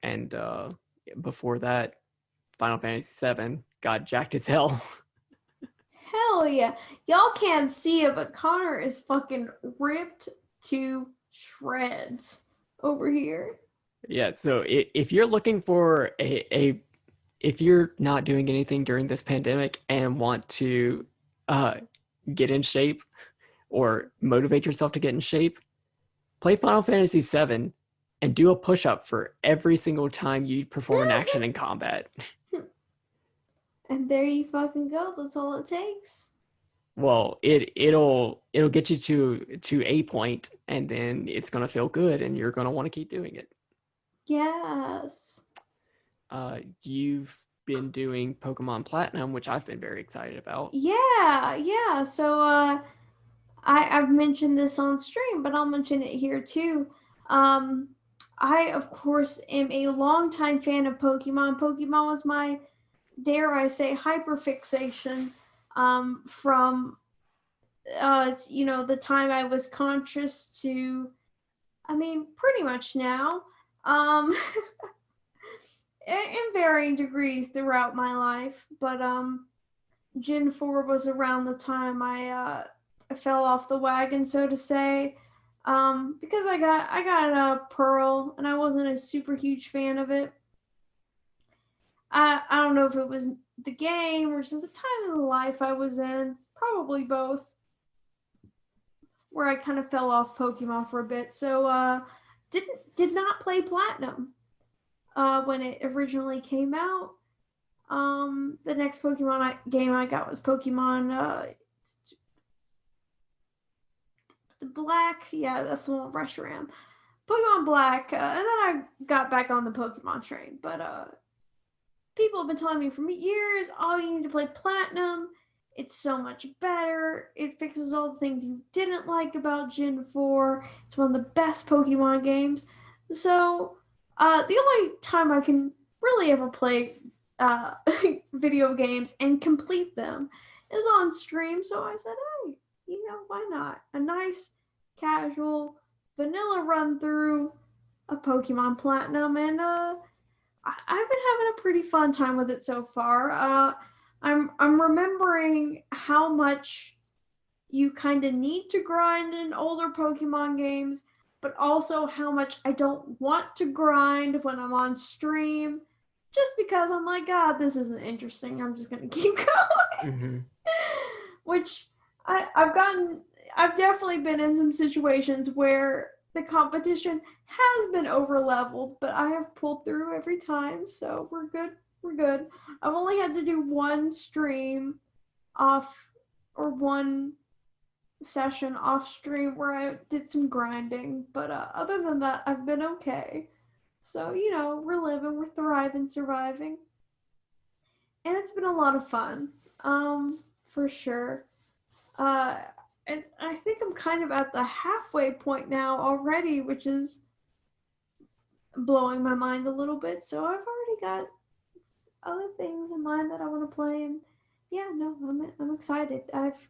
and before that, Final Fantasy VII got jacked as hell. Hell yeah. Y'all can't see it, but Connor is fucking ripped to shreds over here. Yeah, so if you're looking for if you're not doing anything during this pandemic and want to get in shape or motivate yourself to get in shape, play Final Fantasy VII and do a push-up for every single time you perform an action in combat. And there you fucking go. That's all it takes. Well, it'll get you to a point, and then it's gonna feel good, and you're gonna want to keep doing it. Yes. You've been doing Pokemon Platinum, which I've been very excited about. Yeah. So I've mentioned this on stream, but I'll mention it here too. I of course am a longtime fan of Pokemon. Pokemon was my, dare I say, hyperfixation from the time I was conscious to, I mean, pretty much now. In varying degrees throughout my life, but Gen 4 was around the time I fell off the wagon, so to say, because I got a Pearl and I wasn't a super huge fan of it. I don't know if it was the game or just the time of the life I was in, probably both, where I kind of fell off Pokemon for a bit. So did not play Platinum when it originally came out. The next Pokemon game I got was Pokemon Black. Yeah, that's the one with Reshiram. Pokemon Black, and then I got back on the Pokemon train. But people have been telling me for years, oh, you need to play Platinum. It's so much better. It fixes all the things you didn't like about Gen 4. It's one of the best Pokemon games. So, the only time I can really ever play video games and complete them is on stream. So I said, hey, why not? A nice, casual, vanilla run through of Pokemon Platinum, and I've been having a pretty fun time with it so far. I'm remembering how much you kind of need to grind in older Pokemon games, but also how much I don't want to grind when I'm on stream, just because I'm like, God, this isn't interesting. I'm just gonna keep going. Mm-hmm. Which I've definitely been in some situations where the competition has been over leveled, but I have pulled through every time, so we're good. I've only had to do one stream off, or one session off stream where I did some grinding, but other than that, I've been okay. So, we're living, we're thriving, surviving. And it's been a lot of fun, for sure. And I think I'm kind of at the halfway point now already, which is blowing my mind a little bit. So I've already got other things in mind that I want to play, and yeah, no, I'm excited. I've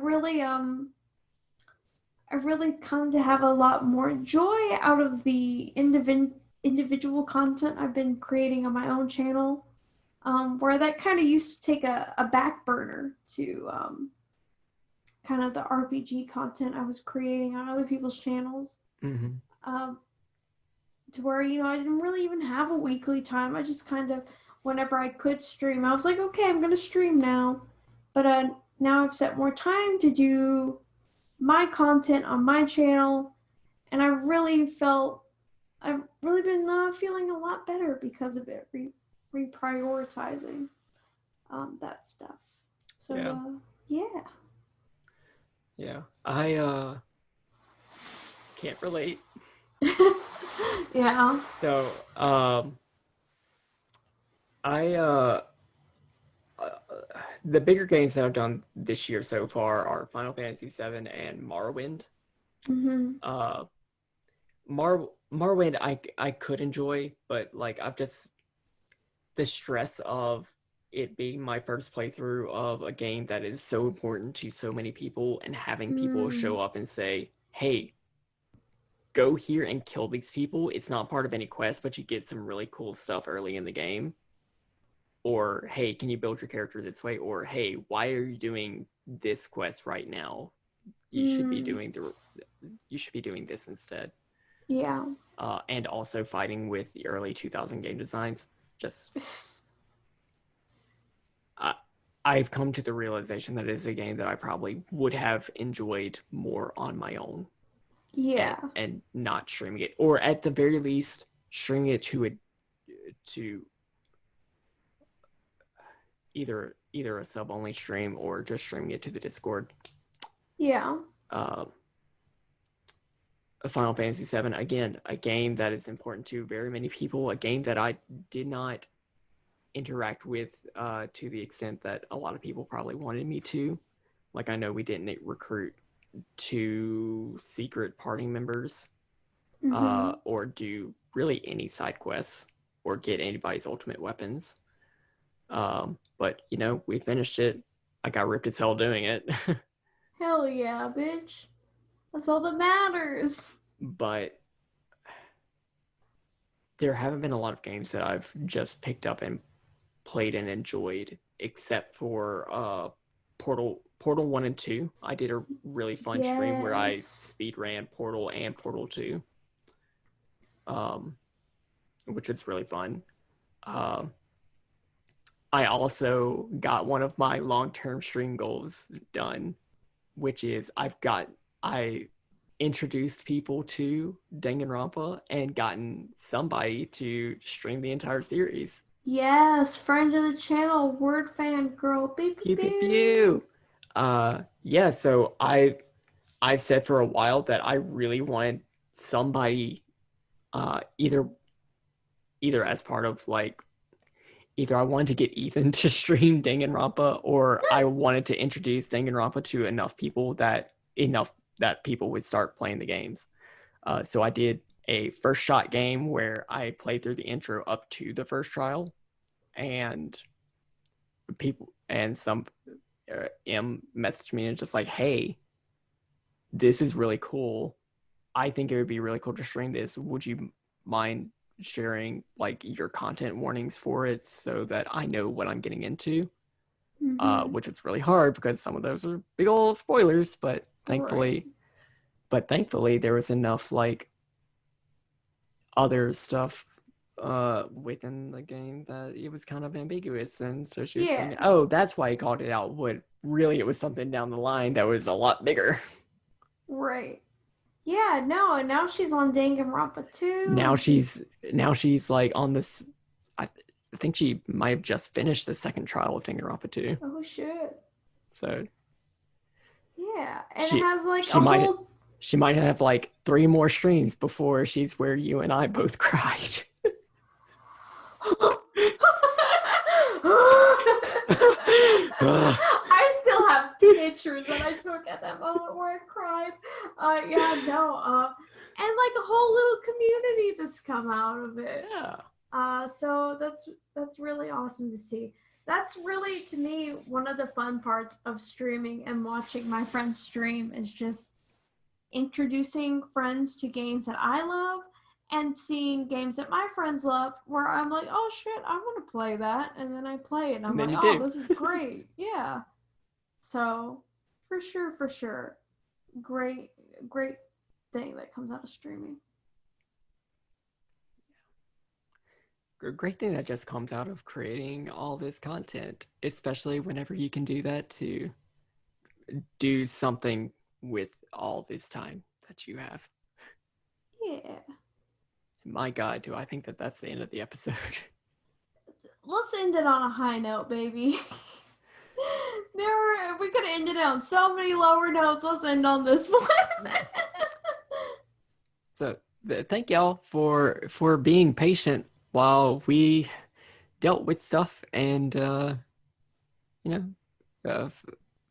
really come to have a lot more joy out of the individual content I've been creating on my own channel, where that kind of used to take a back burner to kind of the RPG content I was creating on other people's channels. Mm-hmm. To where, I didn't really even have a weekly time. I just kind of, whenever I could stream, I was like, okay, I'm going to stream now. But now I've set more time to do my content on my channel, and I've really been feeling a lot better because of it, reprioritizing that stuff. So, yeah. Yeah, I can't relate. Yeah. So, the bigger games that I've done this year so far are Final Fantasy VII and Morrowind. Mm-hmm. Morrowind I could enjoy, but like the stress of it being my first playthrough of a game that is so important to so many people, and having people show up and say, hey, go here and kill these people. It's not part of any quest, but you get some really cool stuff early in the game. Or, hey, can you build your character this way? Or, hey, why are you doing this quest right now? You should be doing this instead. Yeah. And also fighting with the early 2000 game designs. Just I've come to the realization that it is a game that I probably would have enjoyed more on my own. Yeah. And not streaming it, or at the very least streaming it to either a sub only stream or just streaming it to the Discord. Yeah. Final Fantasy VII, again, a game that is important to very many people, a game that I did not interact with to the extent that a lot of people probably wanted me to. Like, I know we didn't recruit 2 secret party members or do really any side quests or get anybody's ultimate weapons. But, you know, we finished it. I got ripped as hell doing it. Hell yeah, bitch. That's all that matters. But there haven't been a lot of games that I've just picked up and played and enjoyed, except for Portal 1 and 2. I did a really fun stream where I speed ran Portal and Portal 2, which was really fun. I also got one of my long-term stream goals done, which is I introduced people to Danganronpa and gotten somebody to stream the entire series. Yes, friend of the channel, word fan girl, baby. Pew, pew, pew. Yeah, so I've said for a while that I really wanted somebody, either as part of either I wanted to get Ethan to stream Danganronpa, or I wanted to introduce Danganronpa to enough people that people would start playing the games. So I did a first shot game where I played through the intro up to the first trial, and some messaged me and just like, hey, this is really cool. I think it would be really cool to stream this. Would you mind sharing your content warnings for it so that I know what I'm getting into? Which is really hard because some of those are big old spoilers, but thankfully there was enough other stuff within the game that it was kind of ambiguous, and so she was saying, oh, that's why he called it out, but really it was something down the line that was a lot bigger. Right. Yeah, no, and now she's on Danganronpa 2. Now she's on this, I think she might have just finished the second trial of Danganronpa 2. Oh shit. So yeah, and it has she might have 3 more streams before she's where you and I both cried. I still have pictures that I took at that moment where I cried. And a whole little community that's come out of it. Yeah. So that's really awesome to see. That's really, to me, one of the fun parts of streaming and watching my friends stream is just introducing friends to games that I love and seeing games that my friends love where I'm like, oh shit, I want to play that. And then I play it and I'm like, oh, this is great. Yeah. So for sure. Great thing that comes out of streaming. A great thing that just comes out of creating all this content, especially whenever you can do that to do something with all this time that you have. Yeah. My God, do I think that that's the end of the episode. Let's end it on a high note, baby. We could have ended it on so many lower notes. Let's end on this one. So thank y'all for being patient while we dealt with stuff and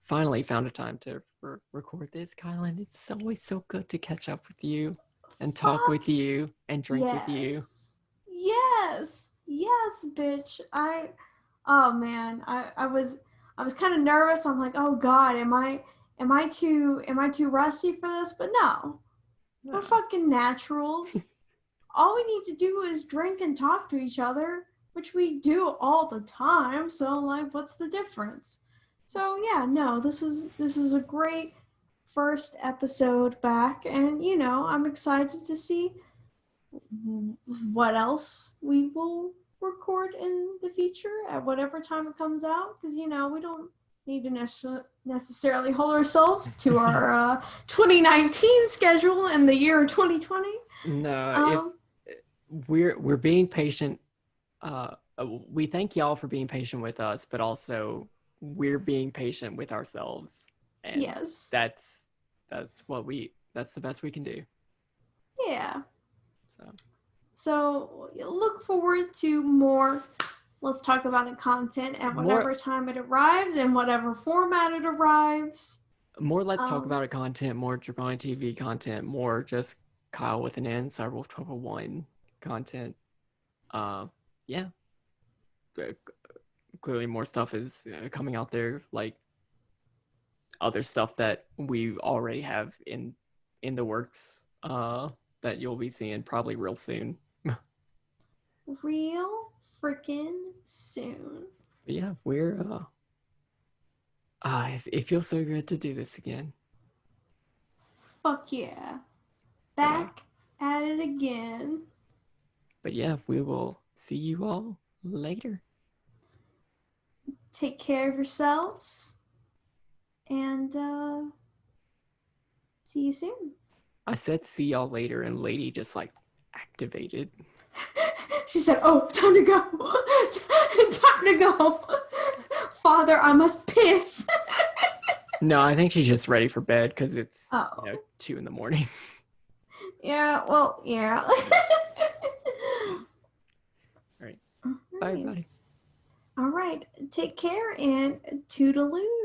finally found a time to record this. Kylen, it's always so good to catch up with you and talk with you and drink with you. Yes, bitch. I was kind of nervous. I'm like, oh God, am I too rusty for this? But no. We're fucking naturals. All we need to do is drink and talk to each other, which we do all the time. So what's the difference? So yeah, no, this was a great first episode back, and I'm excited to see what else we will record in the future at whatever time it comes out, because we don't need to necessarily hold ourselves to our 2019 schedule in the year 2020. No, if we're being patient, we thank y'all for being patient with us, but also we're being patient with ourselves. And Yes. that's the best we can do. Yeah. So So look forward to more Let's Talk About It content at whatever More- time it arrives and whatever format it arrives. more Let's Talk About It content, more JabroniTV content, more just Kyle with an N, Cybrwulf1201 content. Yeah. Clearly more stuff is coming out there, like other stuff that we already have in the works that you'll be seeing probably real soon. Real freaking soon. But yeah, we're it feels so good to do this again. Fuck yeah. Back at it again. But yeah, we will see you all later. Take care of yourselves. And see you soon. I said see y'all later, and Lady just like activated. She said, "Oh, time to go. Time to go. Father, I must piss." No, I think she's just ready for bed because it's Oh. 2 a.m. Yeah, well, yeah. All right. Bye, everybody. All right. Take care and toodaloo.